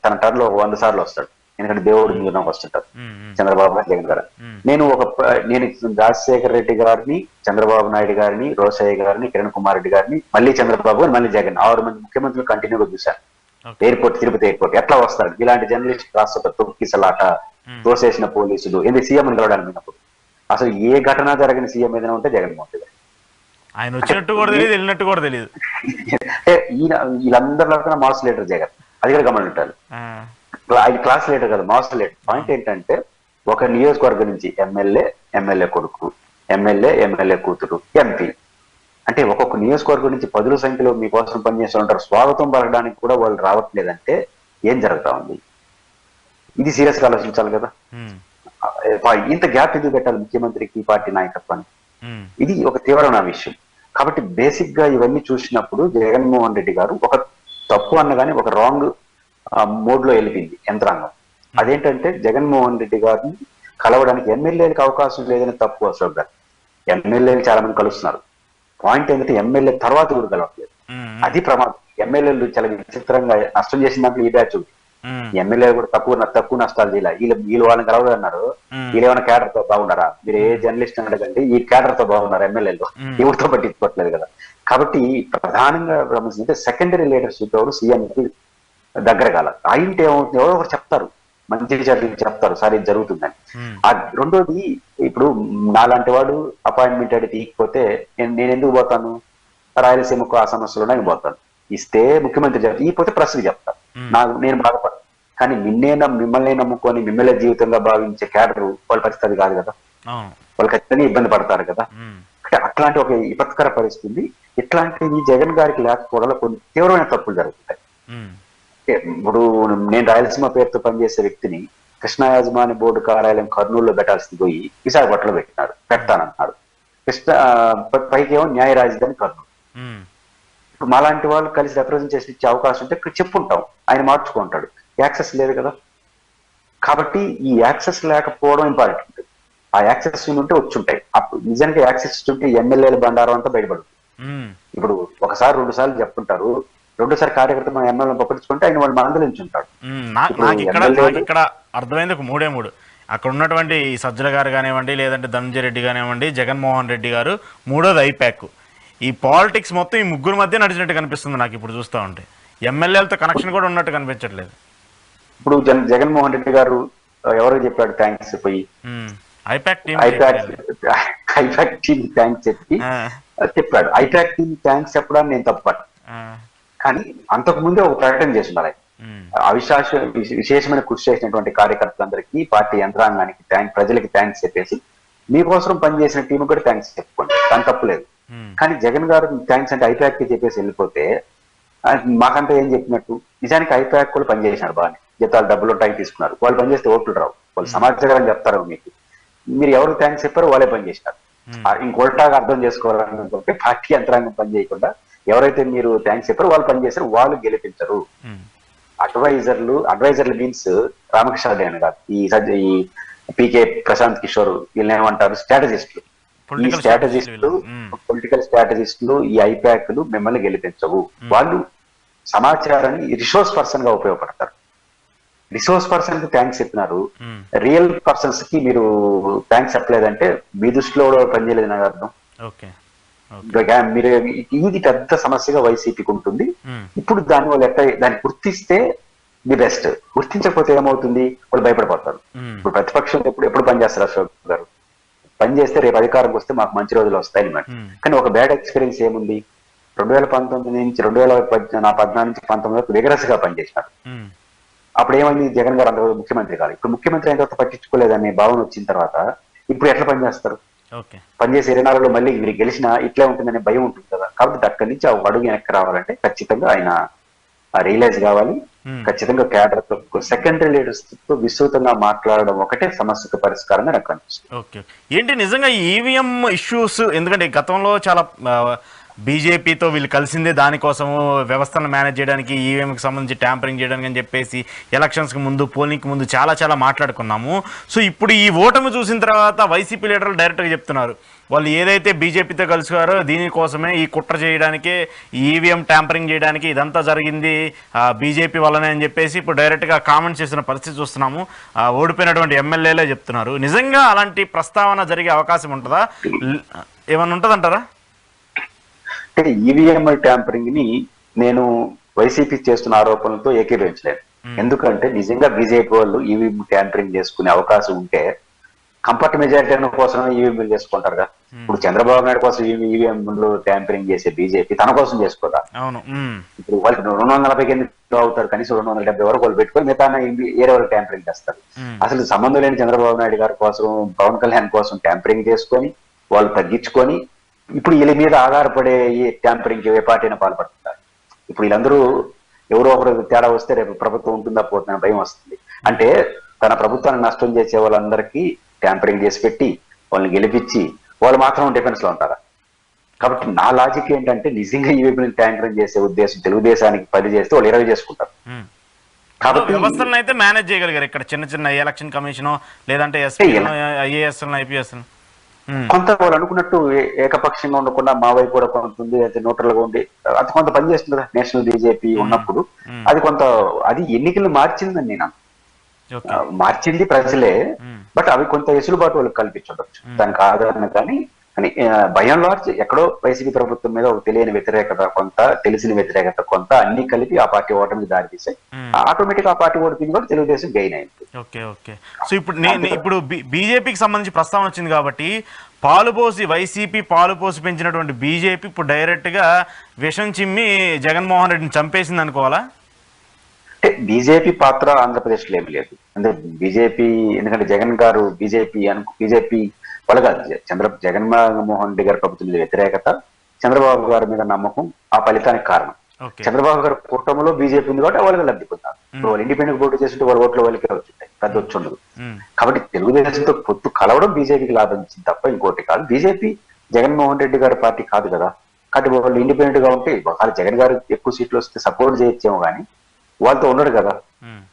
తన టర్న్ లో 100 సార్లు వస్తాడు. ఎందుకంటే దేవుడు మీద వస్తుంటారు చంద్రబాబు గారు, జగన్ గారు. నేను రాజశేఖర రెడ్డి గారిని, చంద్రబాబు నాయుడు గారిని, రోసయ్య గారిని, కిరణ్ కుమార్ రెడ్డి గారిని, మళ్ళీ చంద్రబాబు గారు, మళ్ళీ జగన్, 6 మంది ముఖ్యమంత్రులు కంటిన్యూగా చూశాను. ఎయిర్పోర్ట్, తిరుపతి ఎయిర్పోర్ట్ ఎట్లా వస్తారు ఇలాంటి జర్నలిస్ట్ రాష్ట్ర తొక్కిసలాట, తోసేసిన పోలీసులు, ఎందుకు సీఎం గెలవడానికి విన్నప్పుడు అసలు ఏ ఘటన జరిగిన సీఎం ఏదైనా ఉంటే జగన్మోహన్ రెడ్డి. ఆయన వచ్చినట్టు కూడా తెలియదు, వెళ్ళినట్టు కూడా తెలియదు. వీళ్ళందరిలో మాస్ లీడర్ జగన్, అది కూడా గమనించాలి. ఆయన క్లాస్ లీడర్ కదా, మాస్ లీడర్. పాయింట్ ఏంటంటే ఒక నియోజకవర్గం నుంచి ఎమ్మెల్యే కొడుకు, ఎమ్మెల్యే కూతురు, ఎంపీ, అంటే ఒక్కొక్క నియోజకవర్గం నుంచి 10ల సంఖ్యలో మీకోసం పనిచేస్తూ ఉంటారు. స్వాగతం పలకడానికి కూడా వాళ్ళు రావట్లేదంటే ఏం జరుగుతా ఉంది? ఇది సీరియస్ గా ఆలోచించాలి కదా. ఇంత గ్యాప్ ఎందుకు పెట్టాలి ముఖ్యమంత్రికి, పార్టీ నాయకత్వానికి? ఇది ఒక తీవ్రమైన విషయం. కాబట్టి బేసిక్ గా ఇవన్నీ చూసినప్పుడు జగన్మోహన్ రెడ్డి గారు ఒక తప్పు అన్నగానే ఒక రాంగ్ మోడ్ లో వెళ్ళిపోయింది యంత్రాంగం. అదేంటంటే జగన్మోహన్ రెడ్డి గారిని కలవడానికి ఎమ్మెల్యేలకు అవకాశం లేదని తప్పు అశోక్ గారు. ఎమ్మెల్యేలు చాలా మంది కలుస్తున్నారు. పాయింట్ ఏంటంటే ఎమ్మెల్యే తర్వాత కూడా కలవట్లేదు. అది ప్రమాదం. ఎమ్మెల్యేలు చాలా విచిత్రంగా నష్టం చేసిన దాంట్లో ఈ బ్యాచ్ ఉంది. ఎమ్మెల్యే కూడా తక్కువ నష్టాలు చేయాలి. వీళ్ళు వాళ్ళని కలవదన్నారు. వీళ్ళు ఏమైనా క్యాడర్ తో బాగున్నారా? మీరు ఏ జర్నలిస్ట్ అడగండి, ఈ క్యాడర్ తో బాగున్నారు ఎమ్మెల్యేలు, ఎవరితో పట్టించుకోవట్లేదు కదా. కాబట్టి ప్రధానంగా గమనించింటే సెకండరీ లీడర్షిప్ ఎవరు సీఎంకి దగ్గర కాల. ఆయనతో ఏమవుతుంది, ఎవరో ఒకరు చెప్తారు, మంచి చెప్తారు, సరే జరుగుతుందని. రెండోది, ఇప్పుడు నాలాంటి వాడు అపాయింట్మెంట్ అడిగి తీయకపోతే నేను ఎందుకు పోతాను? రాయలసీమకు ఆ సమస్యలు నేను పోతాను. ఇస్తే ముఖ్యమంత్రి చెప్తాను, ఇకపోతే ప్రెస్కి చెప్తాను, నేను బాధపడను. కానీ మిమ్మల్ని నమ్ముకొని మిమ్మల్ని జీవితంగా భావించే క్యాడర్ వాళ్ళ పరిస్థితి కాదు కదా. వాళ్ళు ఖచ్చితంగా ఇబ్బంది పడతారు కదా. అట్లాంటి ఒక విపత్కర పరిస్థితి. ఇట్లాంటివి జగన్ గారికి లేకపోవడంలో కొన్ని తీవ్రమైన తప్పులు జరుగుతాయి. ఇప్పుడు నేను రాయలసీమ పేరుతో పనిచేసే వ్యక్తిని కృష్ణా యాజమాన్య బోర్డు కార్యాలయం కర్నూలులో పెట్టాల్సింది పోయి విశాఖపట్నంలో పెడతానంటున్నాడు. పైకేమో న్యాయ రాజధాని కర్నూలు. ఇప్పుడు మాలాంటి వాళ్ళు కలిసి రిప్రజెంటేషన్ ఇచ్చే అవకాశం ఉంటే చెప్పుంటాం, ఆయన మార్చుకుంటాడు. యాక్సెస్ లేదు కదా. కాబట్టి ఈ యాక్సెస్ లేకపోవడం ఇంపార్టెంట్. ఆ యాక్సెస్ ఉంటే వచ్చుంటాయి. అప్పుడు నిజానికి యాక్సెస్ ఉంటే ఎమ్మెల్యేల బండారం అంతా బయటపడుతుంది. ఇప్పుడు ఒకసారి 2 సార్లు చెప్పుంటారు, 2సారి కార్యకర్త మన ఎమ్మెల్యేలను పట్టించుకుంటే ఆయన వాళ్ళు మందలించుంటాడు. నాకు ఇక్కడ అర్థమైంది ఒక 3 అక్కడ ఉన్నటువంటి సజ్జల గారు కానివ్వండి, లేదంటే ధనంజయ రెడ్డి కానివ్వండి, జగన్మోహన్ రెడ్డి గారు, 3వది ఐపాక్. ఈ పాలిటిక్స్ మొత్తం ఈ ముగ్గురు మధ్య నడిచినట్టు కనిపిస్తుంది నాకు ఇప్పుడు చూస్తూ ఉంటే. ఎమ్మెల్యేలతో కనెక్షన్ కూడా ఉన్నట్టు కనిపించట్లేదు. ఇప్పుడు జగన్మోహన్ రెడ్డి గారు ఎవరికి చెప్పాడు థ్యాంక్స్ పోయి? ఐపాక్ టీమ్ థ్యాంక్స్ చెప్పాడు. ఐపాక్ టీమ్ థ్యాంక్స్ చెప్పడానికి నేను తప్పను. కానీ అంతకు ముందే ఒక ప్రకటన చేస్తున్నారు. విశేషమైన కృషి చేసినటువంటి కార్యకర్తలందరికీ, పార్టీ యంత్రాంగానికి ప్రజలకి థ్యాంక్స్ చెప్పేసి మీకోసం పనిచేసిన టీం కూడా థ్యాంక్స్ చెప్పుకోండి, దాని తప్పులేదు. కానీ జగన్ గారు థ్యాంక్స్ అంటే ఐపాక్ కి చెప్పేసి వెళ్ళిపోతే మాకంతా ఏం చెప్పినట్టు? నిజానికి ఐపాక్ కూడా పనిచేసినారు బాగానే, జీతాలు డబ్బులు ఉంటాయి తీసుకున్నారు. వాళ్ళు పనిచేస్తే ఓట్లు రావు, వాళ్ళు సమాచారం చెప్తారు మీకు. మీరు ఎవరు థ్యాంక్స్ చెప్పారో వాళ్ళే పనిచేసినారు. ఇంకోటాగా అర్థం చేసుకోవాలనుకుంటే పార్టీ యంత్రాంగం పనిచేయకుండా ఎవరైతే మీరు థ్యాంక్స్ చెప్పారో వాళ్ళు పనిచేశారు, వాళ్ళు గెలిపించరు. అడ్వైజర్లు మీన్స్ రామకృష్ణ అని కాదు, ఈ పీకే ప్రశాంత్ కిషోర్ వీళ్ళని ఏమంటారు, స్ట్రాటజిస్టులు. ఈ స్ట్రాటజిస్టులు, పొలిటికల్ స్ట్రాటజిస్టులు, ఈ ఐపాక్లు మిమ్మల్ని గెలిపించవు. వాళ్ళు సమాచారాన్ని రిసోర్స్ పర్సన్ గా ఉపయోగపడతారు. రిసోర్స్ పర్సన్ కి థ్యాంక్స్ చెప్పినారు, రియల్ పర్సన్స్ కి మీరు థ్యాంక్స్ చెప్పలేదంటే మీ దృష్టిలో పనిచేయలేదు నాకు అర్థం. మీరు ఇది పెద్ద సమస్యగా వైసీపీకి ఉంటుంది. ఇప్పుడు దాన్ని గుర్తిస్తే ది బెస్ట్. గుర్తించకపోతే ఏమవుతుంది, వాళ్ళు భయపడిపోతారు. ఇప్పుడు ప్రతిపక్షం ఎప్పుడు పనిచేస్తారు అశోక్ గారు? పనిచేస్తే రేపు అధికారంకి వస్తే మాకు మంచి రోజులు వస్తాయని మాట. కానీ ఒక బ్యాడ్ ఎక్స్పీరియన్స్ ఏముంది, 2019 నుంచి 2014 నుంచి 19 వరకు విగరస్ గా పనిచేసినారు. అప్పుడు ఏమైంది, జగన్ గారు అంత ముఖ్యమంత్రి కాదు. ఇప్పుడు ముఖ్యమంత్రి అయిన తర్వాత పట్టించుకోలేదనే భావన వచ్చిన తర్వాత ఇప్పుడు ఎట్లా పనిచేస్తారు? పనిచేసే 24లో మళ్ళీ మీరు గెలిచినా ఇట్లే ఉంటుందనే భయం ఉంటుంది కదా. కాబట్టి అక్కడి నుంచి ఒక అడుగు వెనక్కి రావాలంటే ఖచ్చితంగా ఆయన రియలైజ్ కావాలి. ఖచ్చితంగా క్యాడర్ తో, సెకండరీ లీడర్స్ తో విస్తృతంగా మాట్లాడడం ఒకటే సమస్యకు పరిష్కారంగా నాకు అనిపిస్తుంది. ఓకే, ఏంటి నిజంగా ఈవీఎం ఇష్యూస్, ఎందుకంటే గతంలో చాలా బీజేపీతో వీళ్ళు కలిసిందే దానికోసము వ్యవస్థను మేనేజ్ చేయడానికి, ఈవీఎంకి సంబంధించి ట్యాంపరింగ్ చేయడానికి అని చెప్పేసి ఎలక్షన్స్కి ముందు, పోలింగ్కి ముందు చాలా మాట్లాడుకున్నాము. సో ఇప్పుడు ఈ ఓటమి చూసిన తర్వాత వైసీపీ లీడర్లు డైరెక్ట్గా చెప్తున్నారు, వాళ్ళు ఏదైతే బీజేపీతో కలిసారో దీనికోసమే, ఈ కుట్ర చేయడానికే, ఈవీఎం ట్యాంపరింగ్ చేయడానికి ఇదంతా జరిగింది బీజేపీ వల్లనే అని చెప్పేసి ఇప్పుడు డైరెక్ట్గా కామెంట్స్ చేసిన పరిస్థితి చూస్తున్నాము. ఓడిపోయినటువంటి ఎమ్మెల్యేలే చెప్తున్నారు. నిజంగా అలాంటి ప్రస్తావన జరిగే అవకాశం ఉంటుందా, ఏమన్నా ఉంటుందంటారా? అంటే ఈవీఎం ట్యాంపరింగ్ ని నేను వైసీపీ చేస్తున్న ఆరోపణలతో ఏకీభవించలేదు. ఎందుకంటే నిజంగా బీజేపీ వాళ్ళు ఈవీఎం ట్యాంపరింగ్ చేసుకునే అవకాశం ఉంటే కంఫర్ట్ మెజారిటీ కోసమే ఈవీఎంలు చేసుకుంటారుగా. ఇప్పుడు చంద్రబాబు నాయుడు కోసం ఈవీఎం ట్యాంపరింగ్ చేసే బీజేపీ తన కోసం చేసుకోదా? ఇప్పుడు వాళ్ళు 240 ఎన్నికలు అవుతారు, కనీసం 270 వరకు వాళ్ళు పెట్టుకొని మిగతా ఏరే వాళ్ళు ట్యాంపరింగ్ చేస్తారు. అసలు సంబంధం లేని చంద్రబాబు నాయుడు గారి కోసం, పవన్ కళ్యాణ్ కోసం ట్యాంపరింగ్ చేసుకొని వాళ్ళు తగ్గించుకొని ఇప్పుడు వీళ్ళ మీద ఆధారపడే ఈ ట్యాంపరింగ్ ఏ పార్టీని పాల్పడుతున్నారు. ఇప్పుడు వీళ్ళందరూ ఎవరో ఒకరు తేడా వస్తే రేపు ప్రభుత్వం ఉంటుందా పోతుందని భయం వస్తుంది. అంటే తన ప్రభుత్వాన్ని నష్టం చేసే వాళ్ళందరికీ ట్యాంపరింగ్ చేసి పెట్టి వాళ్ళని గెలిపించి వాళ్ళు మాత్రం డిఫెన్స్ లో ఉంటారా? కాబట్టి నా లాజిక్ ఏంటంటే నిజంగా ఈ వైపు ట్యాంపరింగ్ చేసే ఉద్దేశం తెలుగుదేశానికి 10 చేస్తే వాళ్ళు 20 చేసుకుంటారు. కాబట్టి వ్యవస్థలను అయితే మేనేజ్ చేయగలిగారు ఇక్కడ, చిన్న ఎలక్షన్ కమిషన్ లేదంటే ఐఏఎస్, ఐపీఎస్. కొంత వాళ్ళు అనుకున్నట్టు ఏకపక్షంగా ఉండకుండా మా వైపు కూడా కొంత ఉంది, అయితే న్యూట్రల్ గా ఉండి అది కొంత పనిచేస్తుంది కదా. నేషనల్ బీజేపీ ఉన్నప్పుడు అది కొంత, అది ఎన్నికలు మార్చిందని నేను మార్చింది ప్రజలే. బట్ అవి కొంత వెసులుబాటు వాళ్ళకి కల్పించవచ్చు, దానికి ఆదరణ. కానీ భయం లార్జ్ ఎక్కడో వైసీపీ ప్రభుత్వం మీద ఒక తెలియని వ్యతిరేకత, కొంత తెలిసిన వ్యతిరేకత, కొంత అన్ని కలిపి ఆ పార్టీ ఓటమికి దారి తీసాయి. ఆటోమేటిక్ ఆ పార్టీ ఓడిపోయింది కూడా తెలుగుదేశం గెయిన్ అయింది. ఓకే. సో ఇప్పుడు బీజేపీకి సంబంధించి ప్రస్తావన వచ్చింది కాబట్టి వైసీపీ పాలుపోసి పెంచినటువంటి బీజేపీ ఇప్పుడు డైరెక్ట్ గా విషం చిమ్మి జగన్మోహన్ రెడ్డిని చంపేసింది అనుకోవాలా? అంటే బీజేపీ పాత్ర ఆంధ్రప్రదేశ్ లో ఏమి లేదు. అంటే బీజేపీ, ఎందుకంటే జగన్ గారు బీజేపీ వాళ్ళ కాదు, జగన్మోహన్ రెడ్డి గారి ప్రభుత్వం మీద వ్యతిరేకత, చంద్రబాబు గారి మీద నమ్మకం ఆ ఫలితానికి కారణం. చంద్రబాబు గారి కూటమిలో బీజేపీ ఉంది కాబట్టి వాళ్ళకి లబ్ధి పొందారు. ఇప్పుడు వాళ్ళు ఇండిపెండెంట్ పోటీ చేస్తుంటే వాళ్ళ ఓట్లు వాళ్ళకే వచ్చుంటాయి, పెద్ద వచ్చి ఉండదు. కాబట్టి తెలుగుదేశంతో పొత్తు కలవడం బీజేపీకి లాభం ఇచ్చింది తప్ప ఇంకోటి కాదు. బీజేపీ జగన్మోహన్ రెడ్డి గారి పార్టీ కాదు కదా. కాబట్టి వాళ్ళు ఇండిపెండెంట్ గా ఉంటే ఒకవేళ జగన్ గారు ఎక్కువ సీట్లు వస్తే సపోర్ట్ చేయొచ్చేమో కానీ వాళ్ళతో ఉండడు కదా.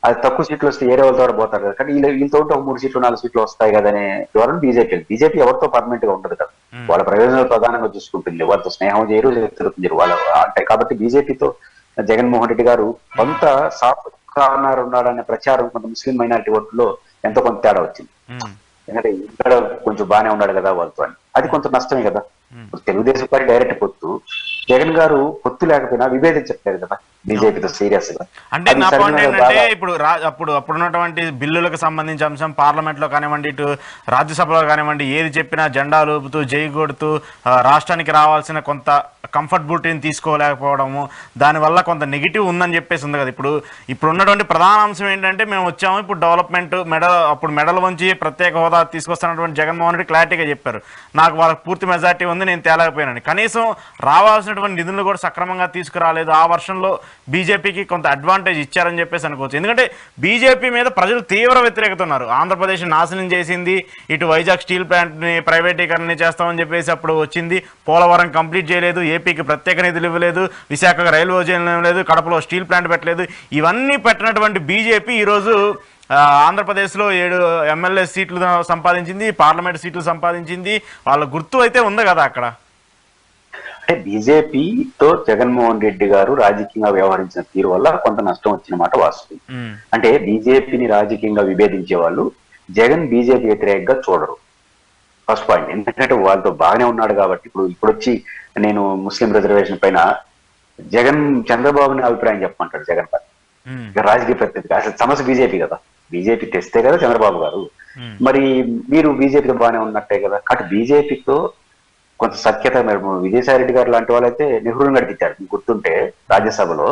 అది తక్కువ సీట్లు వస్తే ఏరే వాళ్ళతో కూడా పోతారు కదా. కానీ వీళ్ళతో ఉంటే ఒక 3 సీట్లు 4 సీట్లు వస్తాయి కదా అనే ధోరణి బీజేపీ ఎవరితో పర్మనెంట్ గా ఉండదు కదా. వాళ్ళ ప్రయోజనాలు ప్రధానంగా చూసుకుంటుంది, వాళ్ళతో స్నేహం చేయరు, తిరుగుతుంది వాళ్ళ అంటే. కాబట్టి బీజేపీతో జగన్మోహన్ రెడ్డి గారు కొంత సాఫ్ట్ కార్నర్ ఉన్నాడనే ప్రచారం కొంత ముస్లిం మైనారిటీ ఓట్లో ఎంతో కొంత తేడా వచ్చింది. ఎందుకంటే ఇక్కడ కొంచెం బాగానే ఉన్నాడు కదా వాళ్ళతో అని, అది కొంత నష్టమే కదా. తెలుగుదేశం పార్టీ డైరెక్ట్ పొత్తు, జగన్ గారు పొత్తు లేకపోయినా విభేదించట్లేదు కదా బీజేపీతో సీరియస్ గా. అంటే నా పాయింట్ ఏంటంటే అప్పుడున్నటువంటి బిల్లులకు సంబంధించిన అంశం పార్లమెంట్ లో కానివ్వండి, ఇటు రాజ్యసభలో కానివ్వండి, ఏది చెప్పినా జెండాలు ఊపుతూ జై కొడుతూ రాష్ట్రానికి రావాల్సిన కొంత కంఫర్టబిలిటీని తీసుకోలేకపోవడము, దానివల్ల కొంత నెగిటివ్ ఉందని చెప్పేసి ఉంది కదా. ఇప్పుడు ఉన్నటువంటి ప్రధాన అంశం ఏంటంటే మేము వచ్చాము ఇప్పుడు డెవలప్మెంట్ అప్పుడు మెడల్ వంచి ప్రత్యేక హోదా తీసుకొస్తున్నటువంటి జగన్మోహన్ రెడ్డి క్లారిటీగా చెప్పారు, నాకు వాళ్ళకి పూర్తి మెజార్టీ ఉంది, నేను తేలేకపోయినాను. కనీసం రావాల్సినటువంటి నిధులను కూడా సక్రమంగా తీసుకురాలేదు. ఆ వర్షంలో బీజేపీకి కొంత అడ్వాంటేజ్ ఇచ్చారని చెప్పేసి అనుకోవచ్చు. ఎందుకంటే బీజేపీ మీద ప్రజలు తీవ్ర వ్యతిరేకత ఉన్నారు. ఆంధ్రప్రదేశ్ నాశనం చేసింది, ఇటు వైజాగ్ స్టీల్ ప్లాంట్ని ప్రైవేటీకరణ చేస్తామని చెప్పేసి అప్పుడు వచ్చింది, పోలవరం కంప్లీట్ చేయలేదు, ఏపీకి ప్రత్యేక నిధులు ఇవ్వలేదు, విశాఖ రైల్వే జోన్ ఇవ్వలేదు, కడపలో స్టీల్ ప్లాంట్ పెట్టలేదు. ఇవన్నీ పెట్టినటువంటి బీజేపీ ఈరోజు ఆంధ్రప్రదేశ్లో 7 ఎమ్మెల్యే సీట్లు సంపాదించింది, పార్లమెంట్ సీట్లు సంపాదించింది. వాళ్ళ గుర్తు అయితే ఉంది కదా అక్కడ. అంటే బీజేపీతో జగన్మోహన్ రెడ్డి గారు రాజకీయంగా వ్యవహరించిన తీరు వల్ల కొంత నష్టం వచ్చిన మాట వాస్తవం. అంటే బీజేపీని రాజకీయంగా విభేదించే వాళ్ళు జగన్ బీజేపీ వ్యతిరేకంగా చూడరు, ఫస్ట్ పాయింట్. ఎందుకంటే వాళ్ళతో బాగానే ఉన్నాడు కాబట్టి. ఇప్పుడు వచ్చి నేను ముస్లిం రిజర్వేషన్ పైన చంద్రబాబుని అభిప్రాయం చెప్పమంటాడు జగన్ పైన, రాజకీయ ప్రతినిధి. అసలు సమస్య బీజేపీ కదా, బీజేపీ తెస్తే కదా చంద్రబాబు గారు. మరి మీరు బీజేపీతో బాగానే ఉన్నట్టే కదా. అటు బీజేపీతో కొంత సఖ్యత, మేము విజయసాయి రెడ్డి గారు లాంటి వాళ్ళైతే నెహ్రూని నడిపించాడు. మీకు గుర్తుంటే రాజ్యసభలో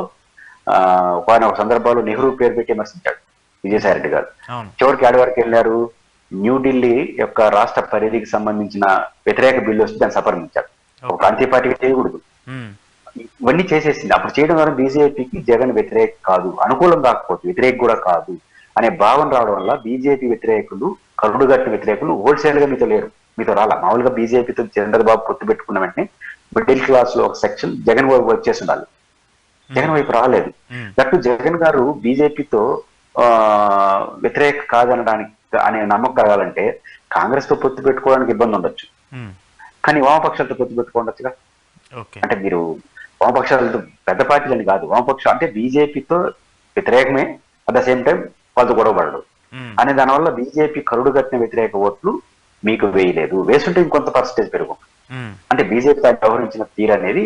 ఒక సందర్భంలో నెహ్రూ పేరు పెట్టి విమర్శించాడు విజయసాయి రెడ్డి గారు. చివరికి ఆడి వరకు వెళ్ళారు, న్యూఢిల్లీ యొక్క రాష్ట్ర పరిధికి సంబంధించిన వ్యతిరేక బిల్లు వస్తే దాన్ని సపరించాడు. ఒక ప్రాంతీయ పార్టీకి చేయకూడదు, ఇవన్నీ చేసేసింది. అప్పుడు చేయడం ద్వారా బీజేపీకి జగన్ వ్యతిరేక కాదు, అనుకూలం కాకపోతే వ్యతిరేక కూడా కాదు అనే భావన రావడం వల్ల బీజేపీ వ్యతిరేకులు, కరుడుగట్టిన వ్యతిరేకులు హోల్సేల్ గా మీతో లేరు, మీతో రాలా. మామూలుగా బీజేపీతో చంద్రబాబు పొత్తు పెట్టుకున్న వెంటనే మిడిల్ క్లాస్ లో ఒక సెక్షన్ జగన్ వైపు వచ్చేసి ఉండాలి. జగన్ వైపు రాలేదు. దట్టు జగన్ గారు బీజేపీతో వ్యతిరేక కాదనడానికి అనే నమ్మకం కలగాలంటే కాంగ్రెస్ తో పొత్తు పెట్టుకోవడానికి ఇబ్బంది ఉండొచ్చు, కానీ వామపక్షాలతో పొత్తు పెట్టుకోండొచ్చుగా. అంటే మీరు వామపక్షాలతో పెద్ద పార్టీలు అని కాదు, వామపక్షం అంటే బీజేపీతో వ్యతిరేకమే, అట్ ద సేమ్ టైం వాళ్ళతో గొడవపడడు అనే దానివల్ల బీజేపీ కరుడు కట్టిన వ్యతిరేక ఓట్లు మీకు వేయలేదు. వేస్తుంటే ఇంకొంత పర్సెంటేజ్ పెరుగు. అంటే బీజేపీ వ్యవహరించిన తీరు అనేది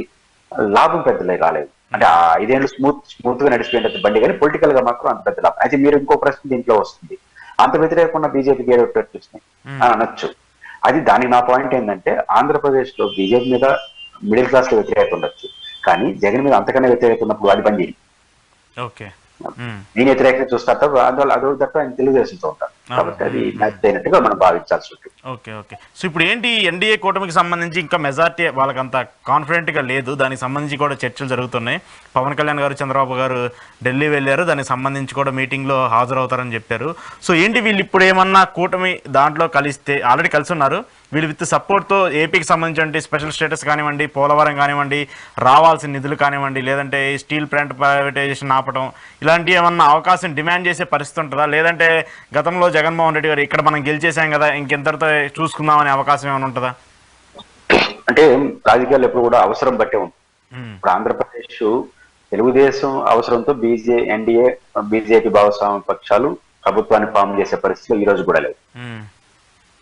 లాభం పెద్దలే రాలేదు. అంటే ఆ 5 ఏళ్ళు స్మూత్ గా నడిచిపోయిన బండి, కానీ పొలిటికల్ గా మాత్రం అంత పెద్ద లాభం. అయితే మీరు ఇంకో ప్రశ్న దీంట్లో వస్తుంది, అంత వ్యతిరేకంగా బీజేపీకి ఏడొట్టు వచ్చినాయి అని అనొచ్చు. అది దానికి నా పాయింట్ ఏంటంటే, ఆంధ్రప్రదేశ్ లో బీజేపీ మీద మిడిల్ క్లాస్ లో వ్యతిరేకత ఉండొచ్చు, కానీ జగన్ మీద అంతకన్నా వ్యతిరేకత ఉన్నప్పుడు అది పని చేయండి. దీని వ్యతిరేకంగా చూస్తారు తప్ప అందువల్ల అదో తప్ప ఆయన తెలుగుదేశంతో ఉంటారు, కాబట్టి అది మ్యాచ్ అయినట్టుగా మనం భావించాల్సి ఉంటుంది. ఓకే. సో ఇప్పుడు ఏంటి, ఎన్డీఏ కూటమికి సంబంధించి ఇంకా మెజార్టీ వాళ్ళకంత కాన్ఫిడెంట్ గా లేదు, దానికి సంబంధించి కూడా చర్చలు జరుగుతున్నాయి. పవన్ కళ్యాణ్ గారు, చంద్రబాబు గారు ఢిల్లీ వెళ్ళారు, దానికి సంబంధించి కూడా మీటింగ్ లో హాజరవుతారని చెప్పారు. సో ఏంటి, వీళ్ళు ఇప్పుడు ఏమన్నా కూటమి దాంట్లో కలిస్తే, ఆల్రెడీ కలిసి ఉన్నారు, వీళ్ళు విత్ సపోర్ట్తో ఏపీకి సంబంధించి స్పెషల్ స్టేటస్ కానివ్వండి, పోలవరం కానివ్వండి, రావాల్సిన నిధులు కానివ్వండి, లేదంటే స్టీల్ ప్లాంట్ ప్రైవేటైజేషన్ ఆపడం, ఇలాంటివి ఏమన్నా అవకాశం డిమాండ్ చేసే పరిస్థితి ఉంటుందా? లేదంటే గతంలో జగన్మోహన్ రెడ్డి గారు ఇక్కడ మనం గెలిచేసాం కదా ఇంకెంతటితో చూసుకుందామనే అవకాశం ఏమైనా ఉంటుందా? అంటే రాజకీయాలు ఎప్పుడు కూడా అవసరం బట్టే ఉంటుంది. ఇప్పుడు ఆంధ్రప్రదేశ్ తెలుగుదేశం అవసరంతో ఎన్డీఏ బీజేపీ భాగస్వామ్య పక్షాలు ప్రభుత్వాన్ని ఫామ్ చేసే పరిస్థితిలో ఈ రోజు కూడా లేదు.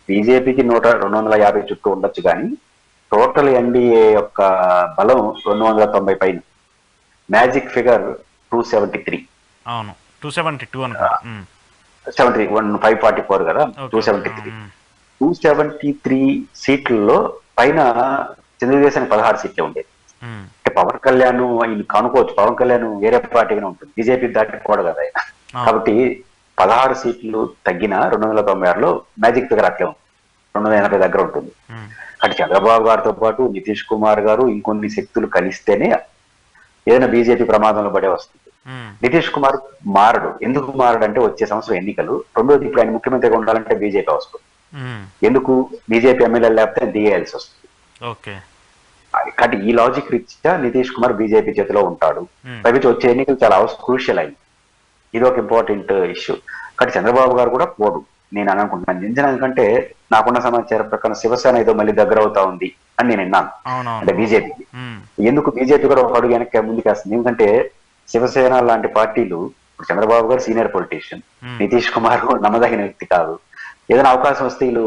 బీజేపీకి 250 చుట్టూ ఉండొచ్చు, కానీ టోటల్ ఎన్డీఏ యొక్క బలం 290 పైన, మ్యాజిక్ ఫిగర్ 273. అవును, 272 544 కదా, 273 సీట్లలో పైన తెలుగుదేశానికి 16 సీట్లే ఉండేది. అంటే పవన్ కళ్యాణ్ ఆయన కనుకోవచ్చు, పవన్ కళ్యాణ్ వేరే పార్టీగానే ఉంటుంది, బీజేపీ దాటిపోడు కదా ఆయన. కాబట్టి 16 సీట్లు తగ్గిన 296లో మ్యాజిక్ ఫిగర్ అట్లే ఉంది, 280 దగ్గర ఉంటుంది. అటు చంద్రబాబు గారితో పాటు నితీష్ కుమార్ గారు ఇంకొన్ని శక్తులు కలిస్తేనే ఏదైనా బీజేపీ ప్రమాదంలో పడే వస్తుంది. నితీష్ కుమార్ మారడు. ఎందుకు మారడు అంటే వచ్చే సంవత్సరం ఎన్నికలు, రెండోది ఇప్పుడు ఆయన ముఖ్యమంత్రిగా ఉండాలంటే బీజేపీ అవసరం. ఎందుకు, బీజేపీ ఎమ్మెల్యేలు లేకపోతే దిగేయాల్సి వస్తుంది. కాబట్టి ఈ లాజిక్ రీత్యా నితీష్ కుమార్ బీజేపీ చేతిలో ఉంటాడు. పైపించి వచ్చే ఎన్నికలు చాలా క్రూషియల్ అయింది, ఇది ఒక ఇంపార్టెంట్ ఇష్యూ. కాబట్టి చంద్రబాబు గారు కూడా పోడు నేను అనుకుంటున్నాను. ఎందుకంటే నాకున్న సమాచారం ప్రకారం శివసేన ఏదో మళ్ళీ దగ్గర అవుతా ఉంది అని నేను విన్నాను. అంటే బీజేపీకి ఎందుకు, బీజేపీ కూడా ఒక అడుగు వెనక్కి ముందుకేస్తుంది. ఎందుకంటే శివసేన లాంటి పార్టీలు, ఇప్పుడు చంద్రబాబు గారు సీనియర్ పొలిటీషియన్, నితీష్ కుమార్ నమ్మదగిన వ్యక్తి కాదు, ఏదైనా అవకాశం వస్తే వీళ్ళు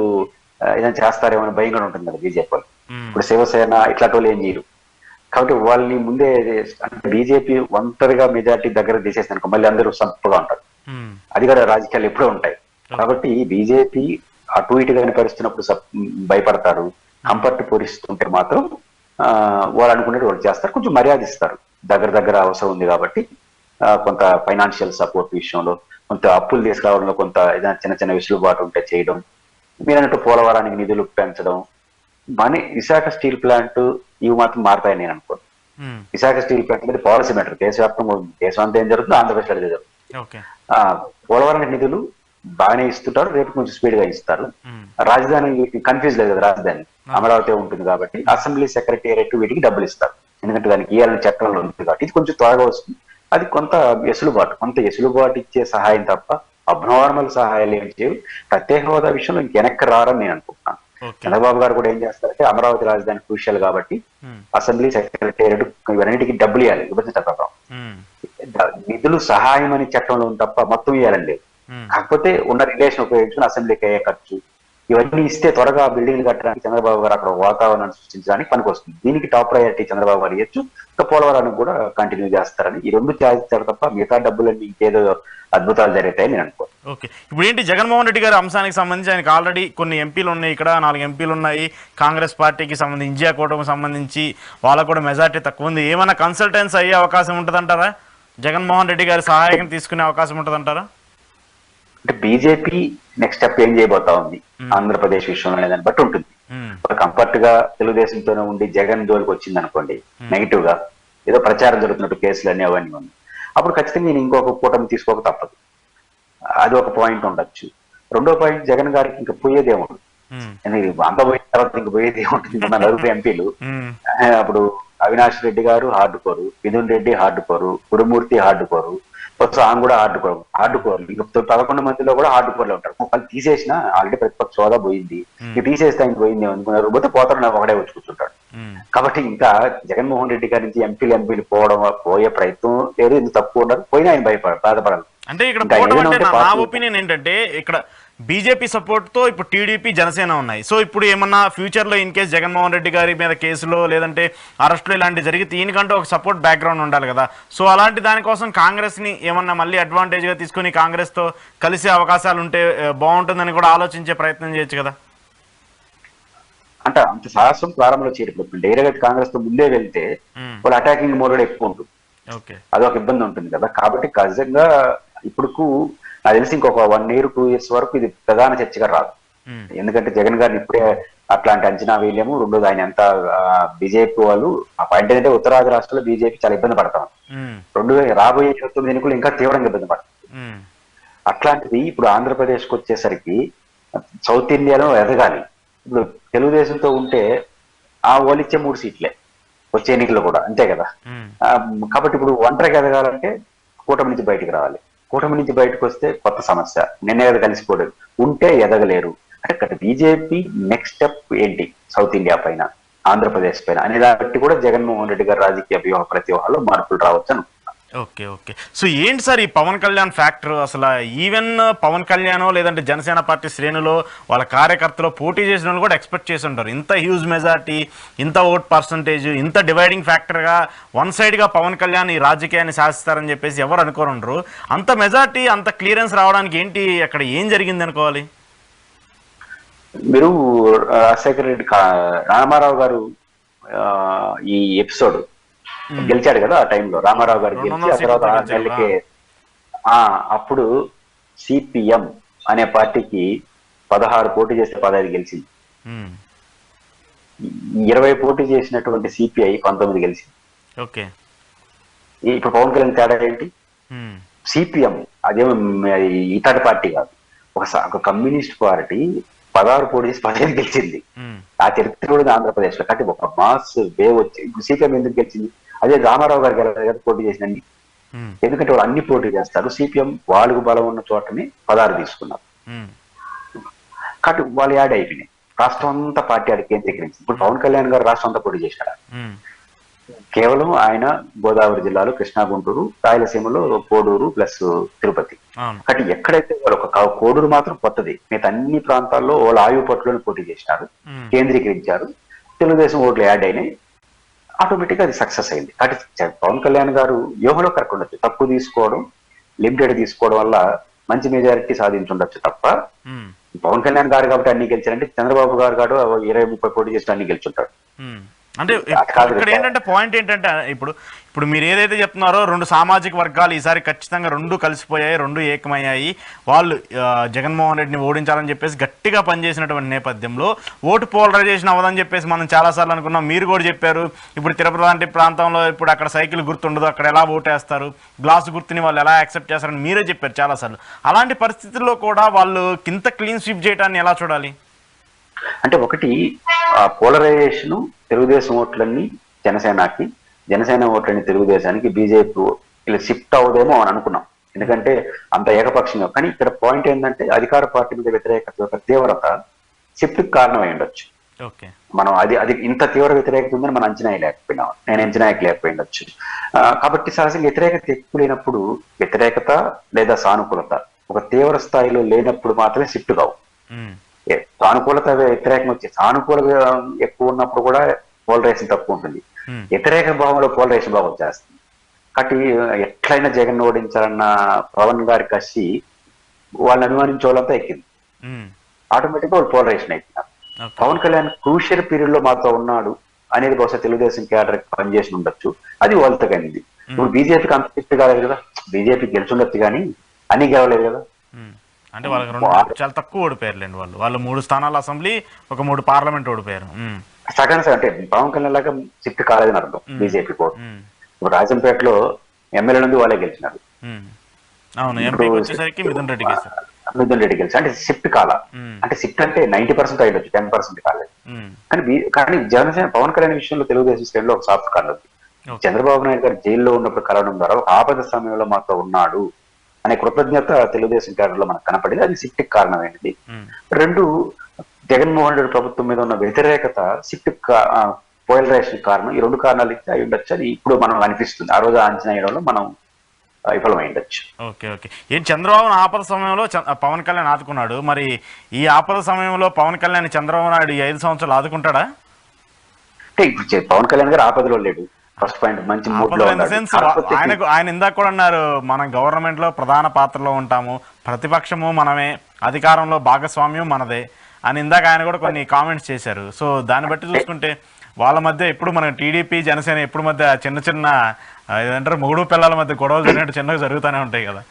ఏదైనా చేస్తారేమో అని భయం కూడా ఉంటుంది కదా బీజేపీ వాళ్ళు. ఇప్పుడు శివసేన ఇట్లాంటి వాళ్ళు ఏం చేయరు, కాబట్టి వాళ్ళని ముందే, అంటే బీజేపీ ఒంటరిగా మెజార్టీ దగ్గర తీసేసినాక మళ్ళీ అందరూ సంపగా ఉంటారు, అది కూడా రాజకీయాలు ఎప్పుడూ ఉంటాయి. కాబట్టి బీజేపీ అటు ఇటుగానే పరిస్తున్నప్పుడు భయపడతారు, కంఫర్ట్ పూరిస్తుంటే మాత్రం వాళ్ళు అనుకున్నట్టు వాళ్ళు చేస్తారు, కొంచెం మర్యాదిస్తారు. దగ్గర అవసరం ఉంది కాబట్టి కొంత ఫైనాన్షియల్ సపోర్ట్ విషయంలో, కొంత అప్పులు తీసుకురావడంలో కొంత ఏదైనా చిన్న వెసులుబాటు ఉంటే చేయడం, మీరు అన్నట్టు పోలవరానికి నిధులు పెంచడం, విశాఖ స్టీల్ ప్లాంట్ ఇవి మాత్రం మారుతాయని నేను అనుకోను. విశాఖ స్టీల్ ప్లాంట్ అనేది పాలసీ మ్యాటర్, దేశవ్యాప్తంగా దేశం అంతా ఏం జరుగుతుంది, ఆంధ్రప్రదేశ్ అదే జరుగుతుంది. పోలవరానికి నిధులు బాగానే ఇస్తుంటారు, రేపు కొంచెం స్పీడ్ గా ఇస్తారు. రాజధాని కన్ఫ్యూజ్ లేదు కదా, రాజధాని అమరావతి ఉంటుంది కాబట్టి అసెంబ్లీ సెక్రటేరియట్ వీటికి డబ్బులు ఇస్తారు, ఎందుకంటే దానికి ఇవ్వాలని చట్టంలో ఉంటుంది కాబట్టి ఇది కొంచెం త్వరగా వస్తుంది. అది కొంత వెసులుబాటు ఇచ్చే సహాయం తప్ప అబ్నార్మల్ సహాయాలు ఏం చేయవు. ప్రత్యేక హోదా విషయంలో వెనక్కి రారని నేను అనుకుంటున్నాను. చంద్రబాబు గారు కూడా ఏం చేస్తారంటే, అమరావతి రాజధాని క్రూషియల్ కాబట్టి అసెంబ్లీ సెక్రటేరియట్ ఇవన్నిటికీ డబ్బులు ఇవ్వాలి, విభజన చట్టం నిధులు సహాయం అని చట్టంలో ఉంది తప్ప మొత్తం ఇవ్వాలని లేదు. కాకపోతే ఉన్న రిలేషన్ ఉపయోగించుకుని అసెంబ్లీకి అయ్యే ఖర్చు, ఇవన్నీ ఇస్తే త్వరగా బిల్డింగ్లు కట్టడానికి చంద్రబాబు గారు అక్కడ వాతావరణాన్ని సృష్టించడానికి పనికొస్తుంది. దీనికి టాప్ ప్రయారిటీ చంద్రబాబు గారు ఇవ్వచ్చు, ఇంకా పోలవరానికి కూడా కంటిన్యూ చేస్తారని. ఈ రెండు ఛాయిస్తారు తప్ప మిగతా డబ్బులన్నీ ఇంకేదో అద్భుతాలు జరుగుతాయని నేను అనుకో. ఓకే, ఇప్పుడు ఏంటి జగన్మోహన్ రెడ్డి గారి అంశానికి సంబంధించి ఆయనకు ఆల్రెడీ కొన్ని ఎంపీలు ఉన్నాయి, ఇక్కడ 4 ఎంపీలు ఉన్నాయి. కాంగ్రెస్ పార్టీకి సంబంధించి ఇండియా కూటమికి సంబంధించి వాళ్ళకు కూడా మెజార్టీ తక్కువ ఉంది. ఏమైనా కన్సల్టెన్స్ అయ్యే అవకాశం ఉంటుందంటారా? జగన్మోహన్ రెడ్డి గారి సహాయం తీసుకునే అవకాశం ఉంటుందంటారా? అంటే బీజేపీ నెక్స్ట్ స్టెప్ ఏం చేయబోతా ఉంది ఆంధ్రప్రదేశ్ విషయంలో అనే దాన్ని బట్టి ఉంటుంది. కంఫర్ట్ గా తెలుగుదేశంతోనే ఉండి జగన్ జోలికి వచ్చింది అనుకోండి, నెగిటివ్ గా ఏదో ప్రచారం జరుగుతున్నట్టు కేసులు అన్ని అవన్నీ ఉన్నాయి, అప్పుడు ఖచ్చితంగా నేను ఇంకొక కూటమి తీసుకోక తప్పదు. అది ఒక పాయింట్ ఉండొచ్చు. రెండో పాయింట్, జగన్ గారికి ఇంకా పోయేది ఏముంటుంది, అంత పోయిన తర్వాత ఇంక పోయేది ఏముంటుంది. మన నలుగురు ఎంపీలు, అప్పుడు అవినాష్ రెడ్డి గారు హార్డ్ కోరు, మిథున్ రెడ్డి హార్డ్ కోరు, గురుమూర్తి హార్డ్ కోరు, ఆమె కూడా హార్డ్ కోర్లు. ఇంకా 11 మందిలో కూడా హార్డ్ కోర్లు ఉంటారు. వాళ్ళు తీసేసిన ఆల్రెడీ ప్రతిపక్ష హోదా పోయింది, ఇక తీసేస్తే ఆయన పోయింది అనుకున్నారు, పోతే పోతారు, ఒకడే వచ్చి కూర్చుంటాడు. కాబట్టి ఇంకా జగన్మోహన్ రెడ్డి గారి నుంచి ఎంపీలు పోయే ప్రయత్నం లేదు, ఎందుకు తక్కువ ఉండదు, పోయినా ఆయన బాధపడాలి. అంటే ఇక్కడ నా ఒపీనియన్ ఏంటంటే, ఇక్కడ బీజేపీ సపోర్ట్ తో ఇప్పుడు టీడీపీ జనసేన ఉన్నాయి. సో ఇప్పుడు ఏమన్నా ఫ్యూచర్ లో ఇన్ కేసు జగన్మోహన్ రెడ్డి గారి మీద కేసులో లేదంటే అరెస్టులు ఇలాంటివి జరిగితే ఈయనకంటూ ఒక సపోర్ట్ బ్యాక్గ్రౌండ్ ఉండాలి కదా. సో అలాంటి దానికోసం కాంగ్రెస్ ని ఏమన్నా మళ్ళీ అడ్వాంటేజ్ గా తీసుకుని కాంగ్రెస్ తో కలిసే అవకాశాలు ఉంటే బాగుంటుందని కూడా ఆలోచించే ప్రయత్నం చేయొచ్చు కదా. అంటే అంత సాహసం ప్రారంభంలో చేరిపోతుంది. డైరెక్ట్ కాంగ్రెస్ తో ముందే వెళ్తే వాళ్ళు అటాకింగ్ మోడ్ ఎక్కువ ఉంటుంది, అదొక ఇబ్బంది ఉంటుంది కదా. కాబట్టి ఖచ్చితంగా ఇప్పుడు నాకు తెలిసి ఇంకొక 1 year 2 years వరకు ఇది ప్రధాన చర్చగా రాదు. ఎందుకంటే జగన్ గారిని ఇప్పుడే అట్లాంటి అంచనా వేయలేము. రెండోది, ఆయన ఎంత బీజేపీ వాళ్ళు ఆ పాయింట్ ఏంటంటే ఉత్తరాది రాష్ట్రాల్లో బీజేపీ చాలా ఇబ్బంది పడతాం. రాబోయే 29 ఎన్నికలు ఇంకా తీవ్రంగా ఇబ్బంది పడతాం. అట్లాంటిది ఇప్పుడు ఆంధ్రప్రదేశ్కి వచ్చేసరికి సౌత్ ఇండియాలో ఎదగాలి. ఇప్పుడు తెలుగుదేశంతో ఉంటే ఆ ఓలిచ్చే 3 సీట్లే వచ్చే ఎన్నికల్లో కూడా, అంతే కదా. కాబట్టి ఇప్పుడు ఒంటరిగా ఎదగాలంటే కూటమి నుంచి బయటకు రావాలి. కూటమి నుంచి బయటకు వస్తే కొత్త సమస్య, నిన్న కలిసిపోలేదు, ఉంటే ఎదగలేరు. అంటే బీజేపీ నెక్స్ట్ స్టెప్ ఏంటి సౌత్ ఇండియా పైన, ఆంధ్రప్రదేశ్ పైన అనే దాన్ని బట్టి కూడా జగన్మోహన్ రెడ్డి గారి రాజకీయ వ్యూహ ప్రతివ్యూహాల్లో మార్పులు రావచ్చు అనుకుంటున్నాను. ఓకే. సో ఏంటి సార్ ఈ పవన్ కళ్యాణ్ ఫ్యాక్టర్? అసలు ఈవెన్ పవన్ కళ్యాణ్ లేదంటే జనసేన పార్టీ శ్రేణులో వాళ్ళ కార్యకర్తలు పోటీ చేసిన వాళ్ళు కూడా ఎక్స్పెక్ట్ చేసి ఉంటారు, ఇంత హ్యూజ్ మెజార్టీ, ఇంత ఓట్ పర్సంటేజ్, ఇంత డివైడింగ్ ఫ్యాక్టర్గా వన్ సైడ్గా పవన్ కళ్యాణ్ ఈ రాజకీయాన్ని శాసిస్తారని చెప్పేసి ఎవరు అనుకోరుండరు. అంత మెజార్టీ, అంత క్లియరెన్స్ రావడానికి ఏంటి, అక్కడ ఏం జరిగింది అనుకోవాలి? మీరు రాజశేఖర రెడ్డి, రామారావు గారు ఈ ఎపిసోడ్ గెలిచాడు కదా, ఆ టైంలో రామారావు గారు గెలిచి ఆ తర్వాత 6 నెలలకే అప్పుడు సిపిఎం అనే పార్టీకి 16 పోటీ చేస్తే 15 గెలిచింది. 20 పోటీ చేసినటువంటి సిపిఐ 19 గెలిచింది. ఇప్పుడు పవన్ కళ్యాణ్ తేడా ఏంటి? సిపిఎం అదేమో ఇతడి పార్టీ కాదు, ఒక కమ్యూనిస్ట్ పార్టీ 16 పోటీ చేసి 15 గెలిచింది. ఆ చరిత్ర కూడా ఆంధ్రప్రదేశ్ లో. కాబట్టి ఒక మాస్ వేవ్ వచ్చి ఇప్పుడు సిపిఎం ఎందుకు గెలిచింది? అదే రామారావు గారికి వెళ్ళదు పోటీ చేసినండి, ఎందుకంటే వాళ్ళు అన్ని పోటీ చేస్తారు. సిపిఎం వాళ్ళకు బలం ఉన్న చోటని 16 తీసుకున్నారు. కాబట్టి వాళ్ళు యాడ్ అయిపోయినాయి, రాష్ట్రం అంతా పార్టీ ఆడికి కేంద్రీకరించింది. ఇప్పుడు పవన్ కళ్యాణ్ గారు రాష్ట్రం అంతా పోటీ చేశారు. కేవలం ఆయన గోదావరి జిల్లాలో కృష్ణా, గుంటూరు, రాయలసీమలో కోడూరు ప్లస్ తిరుపతి. కాబట్టి ఎక్కడైతే వాళ్ళు ఒక కోడూరు మాత్రం కొత్తది, మిగతా అన్ని ప్రాంతాల్లో వాళ్ళు ఆయుపట్టులను పోటీ చేసినారు, కేంద్రీకరించారు, తెలుగుదేశం ఓట్లు యాడ్ అయినాయి, ఆటోమేటిక్ గా అది సక్సెస్ అయింది. కాబట్టి పవన్ కళ్యాణ్ గారు వ్యూహంలో కరెక్ట్ ఉండొచ్చు, తక్కువ తీసుకోవడం, లిమిటెడ్ తీసుకోవడం వల్ల మంచి మెజారిటీ సాధించుండొచ్చు తప్ప, పవన్ కళ్యాణ్ గారు కాబట్టి అన్ని గెలిచారంటే చంద్రబాబు గారు 20-30 పోటీ చేసి అన్ని గెలిచుంటారు. అంటే ఇక్కడ ఏంటంటే పాయింట్ ఏంటంటే, ఇప్పుడు మీరు ఏదైతే చెప్తున్నారో 2 సామాజిక వర్గాలు ఈసారి ఖచ్చితంగా 2 కలిసిపోయాయి, 2 ఏకమయ్యాయి. వాళ్ళు జగన్మోహన్ రెడ్డిని ఓడించాలని చెప్పేసి గట్టిగా పనిచేసినటువంటి నేపథ్యంలో ఓటు పోలరైజేషన్ అవ్వదని చెప్పేసి మనం చాలాసార్లు అనుకున్నాం. మీరు కూడా చెప్పారు, ఇప్పుడు తిరుపతి లాంటి ప్రాంతంలో ఇప్పుడు అక్కడ సైకిల్ గుర్తుండదు, అక్కడ ఎలా ఓటేస్తారు, గ్లాసు గుర్తుని వాళ్ళు ఎలా యాక్సెప్ట్ చేస్తారని మీరే చెప్పారు చాలాసార్లు. అలాంటి పరిస్థితుల్లో కూడా వాళ్ళు కింద క్లీన్ స్వీప్ చేయడాన్ని ఎలా చూడాలి? అంటే ఒకటి, పోలరైజేషన్ తెలుగుదేశం ఓట్లన్నీ జనసేనకి, జనసేన ఓట్లన్నీ తెలుగుదేశానికి, బీజేపీ ఇలా షిఫ్ట్ అవుదేమో అని అనుకున్నాం, ఎందుకంటే అంత ఏకపక్షంగా. కానీ ఇక్కడ పాయింట్ ఏంటంటే అధికార పార్టీ మీద వ్యతిరేకత యొక్క తీవ్రత షిఫ్ట్ కారణమై ఉండొచ్చు. మనం అది ఇంత తీవ్ర వ్యతిరేకత ఉందని మనం అంచనా లేకపోయినాం, నేను అంచనా లేకపోయిండొచ్చు. కాబట్టి సహజంగా వ్యతిరేకత ఎక్కువ లేనప్పుడు, వ్యతిరేకత లేదా సానుకూలత ఒక తీవ్ర స్థాయిలో లేనప్పుడు మాత్రమే షిఫ్ట్ కావు. సానుకూలత వ్యతిరేకం వచ్చి సానుకూలత ఎక్కువ ఉన్నప్పుడు కూడా పోలరైజేషన్ తక్కువ ఉంటుంది. వ్యతిరేక భావంలో పోలరైజేషన్ బాగా వచ్చేస్తుంది. కాబట్టి ఎట్లయినా జగన్ ఓడించాలన్న పవన్ గారి కసి వాళ్ళని అభిమానించే వాళ్ళంతా ఎక్కింది. ఆటోమేటిక్ గా వాళ్ళు పోలరైజేషన్ అయిపోయినారు. పవన్ కళ్యాణ్ క్రూషియల్ పీరియడ్ లో మాతో ఉన్నాడు అనేది బహుశా తెలుగుదేశం క్యాడర్ పనిచేసి ఉండొచ్చు, అది వాళ్ళతో కలిగింది. ఇప్పుడు బీజేపీకి అంత ఫిట్ కాలేదు కదా, బీజేపీ గెలిచుండొచ్చు కానీ అన్ని గెలవలేదు కదా. అంటే వాళ్ళకి చాలా తక్కువ ఓడిపోయారులేండి. వాళ్ళు 3 స్థానాలు అసెంబ్లీ, ఒక 3 పార్లమెంట్ ఓడిపోయారు. సగం అంటే పవన్ కళ్యాణ్ లాగా షిఫ్ట్ కాలేదని అర్థం బీజేపీ కోర్టు. ఇప్పుడు రాజంపేటలో ఎమ్మెల్యే నుండి వాళ్ళే గెలిచినారు. మిథున్ రెడ్డి గెలిచి అంటే షిఫ్ట్ కాల, అంటే షిఫ్ట్ అంటే 90% అయ్యొచ్చు, 10% కాలేదు. కానీ జనసేన పవన్ కళ్యాణ్ విషయంలో తెలుగుదేశం శ్రేణిలో ఒక సాఫ్ట్ కార్నర్. చంద్రబాబు నాయుడు గారు జైల్లో ఉన్నప్పుడు కలవడం ద్వారా ఒక ఆపద సమయంలో మాతో ఉన్నాడు అనే కృతజ్ఞత తెలుగుదేశం క్యాడర్ లో మనకు కనపడింది. అది షిఫ్ట్ కారణమైనది. 2, జగన్మోహన్ రెడ్డి ప్రభుత్వం మీద ఉన్న వ్యతిరేకత షిఫ్ట్ పోలరైజేషన్ కారణం. ఈ 2 కారణాలు ఇచ్చి అయి ఉండొచ్చు అని ఇప్పుడు మనం అనిపిస్తుంది. ఆ రోజు అంచనా వేయడంలో మనం విఫలమైండొచ్చు. ఓకే. ఏం చంద్రబాబు ఆపద సమయంలో పవన్ కళ్యాణ్ ఆదుకున్నాడు, మరి ఈ ఆపద సమయంలో పవన్ కళ్యాణ్ చంద్రబాబు నాయుడు 5 సంవత్సరాలు ఆదుకుంటాడా? అంటే ఇప్పుడు పవన్ కళ్యాణ్ గారు ఆపదలో లేడు. ఫస్ట్ పాయింట్ మంచి ఆయన ఇందాక కూడా అన్నారు, మనం గవర్నమెంట్ లో ప్రధాన పాత్రలో ఉంటాము, ప్రతిపక్షము మనమే, అధికారంలో భాగస్వామ్యం మనదే అని ఇందాక ఆయన కూడా కొన్ని కామెంట్స్ చేశారు. సో దాన్ని బట్టి చూసుకుంటే వాళ్ళ మధ్య ఎప్పుడు మన టీడీపీ జనసేన ఎప్పుడు మధ్య చిన్న ఏదంటారు మొగుడు పిల్లల మధ్య గొడవలు జరిగినట్టు చిన్నగా జరుగుతూనే ఉంటాయి కదా.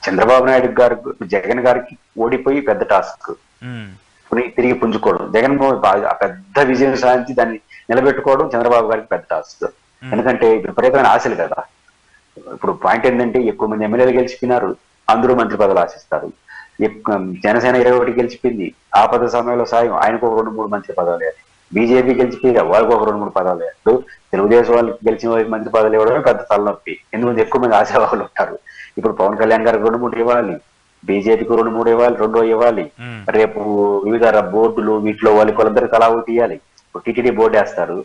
చంద్రబాబు నాయుడు గారు జగన్ గారికి ఓడిపోయి పెద్ద టాస్క్, తిరిగి పుంజుకోవడం. జగన్మోహన్ పెద్ద విజయం సాధించి దాన్ని నిలబెట్టుకోవడం చంద్రబాబు గారికి పెద్ద టాస్క్. ఎందుకంటే విపరీతమైన ఆశలు కదా. ఇప్పుడు పాయింట్ ఏంటంటే ఎక్కువ మంది ఎమ్మెల్యేలు గెలిచిపోయినారు, అందరూ మంత్రి పదవులు ఆశిస్తారు. జనసేన 21 గెలిచిపోయింది, ఆపద సమయంలో సాయం ఆయనకు ఒక 2-3 మంత్రి పదవులు లేదు. బీజేపీ గెలిచిపోయి వాళ్ళకు ఒక 2-3 పదవులు లేదు. తెలుగుదేశం వాళ్ళకి గెలిచిన వాళ్ళకి మంత్రి పదవులు ఇవ్వడమే పెద్ద తలనొప్పి, ఎందుకంటే ఎక్కువ మంది ఆశావాహులు ఉంటారు. ఇప్పుడు పవన్ కళ్యాణ్ గారికి 2-3 ఇవ్వాలి, బీజేపీకి 2-3 ఇవ్వాలి, 2 ఇవ్వాలి. రేపు వివిధ బోర్డులు వీటిలో వాళ్ళందరికీ తలా ఒకటి ఇవ్వాలి. టీటీడీ బోర్డు వేస్తారు,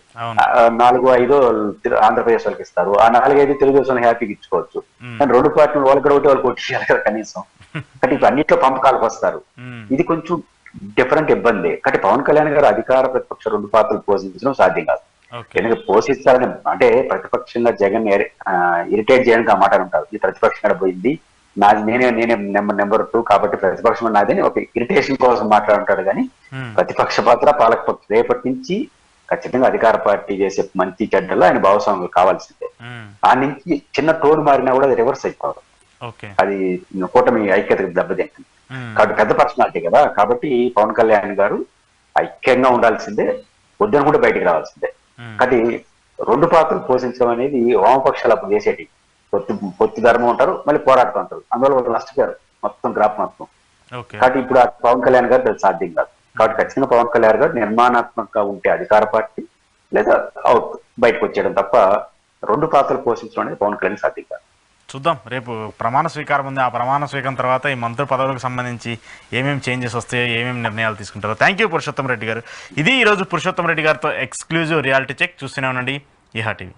4-5 ఆంధ్రప్రదేశ్ వాళ్ళకి ఇస్తారు. ఆ 4-5 తెలుగుదేశం హ్యాపీగా ఇచ్చుకోవచ్చు. కానీ 2 పార్టీలు వాళ్ళకి ఒకటి వాళ్ళకి ఒకటి ఇవ్వాలి కదా కనీసం. కాబట్టి ఇప్పుడు అన్నింటిలో పంపకాలకు వస్తారు. ఇది కొంచెం డిఫరెంట్ ఇబ్బంది. కాబట్టి పవన్ కళ్యాణ్ గారు అధికార ప్రతిపక్ష 2 పాత్రలు పోషించడం సాధ్యం కాదు. ఎందుకంటే పోషిస్తారని అంటే ప్రతిపక్షంగా జగన్ ఇరిటేట్ చేయడానికి ఆ మాట ఉంటారు. ఈ ప్రతిపక్షంగా పోయింది నేనే నెంబర్ 2 కాబట్టి ప్రతిపక్షం నాదని ఒక ఇరిటేషన్ కోసం మాట్లాడుంటాడు. కానీ ప్రతిపక్ష పాత్ర పాలకపక్ష రేపటి నుంచి ఖచ్చితంగా అధికార పార్టీ చేసే మంచి చెడ్డలో ఆయన భాగస్వాములు కావాల్సిందే. ఆ నుంచి చిన్న టోన్ మారినా కూడా అది రివర్స్ అయిపోవడం, అది కూటమి ఐక్యతకు దెబ్బతింటుంది. కాబట్టి పెద్ద పర్సనాలిటీ కదా, కాబట్టి పవన్ కళ్యాణ్ గారు ఐక్యంగా ఉండాల్సిందే, వద్దని కూడా బయటికి రావాల్సిందే. కాబట్టి 2 పాత్రలు పోషించడం అనేది వామపక్షాలు అప్పుడు చేసేటి. పొత్తి ధర్మం ఉంటారు, మళ్ళీ పోరాడుతూ ఉంటారు. అందువల్ల వాళ్ళు నష్టపోయారు మొత్తం గ్రాఫ్ మొత్తం. కాబట్టి ఇప్పుడు పవన్ కళ్యాణ్ గారు అది సాధ్యం కాదు. కాబట్టి ఖచ్చితంగా పవన్ కళ్యాణ్ గారు నిర్మాణాత్మకంగా ఉంటే అధికార పార్టీ లేదా అవుట్ బయటకు వచ్చేయడం తప్ప 2 పాత్రలు పోషించడం అనేది పవన్ కళ్యాణ్ సాధ్యం కాదు. చూద్దాం, రేపు ప్రమాణ స్వీకారం ఉంది. ఆ ప్రమాణ స్వీకారం తర్వాత ఈ మంత్రి పదవులకు సంబంధించి ఏమేమి చేంజెస్ వస్తాయో, ఏమేమి నిర్ణయాలు తీసుకుంటారో. థ్యాంక్ యూ పురుషోత్తం రెడ్డి గారు. ఇది ఈరోజు పురుషోత్తం రెడ్డి గారితో ఎక్స్క్లూజివ్ రియాలిటీ చెక్. చూస్తూనే ఉండండి ఈహా టీవీ.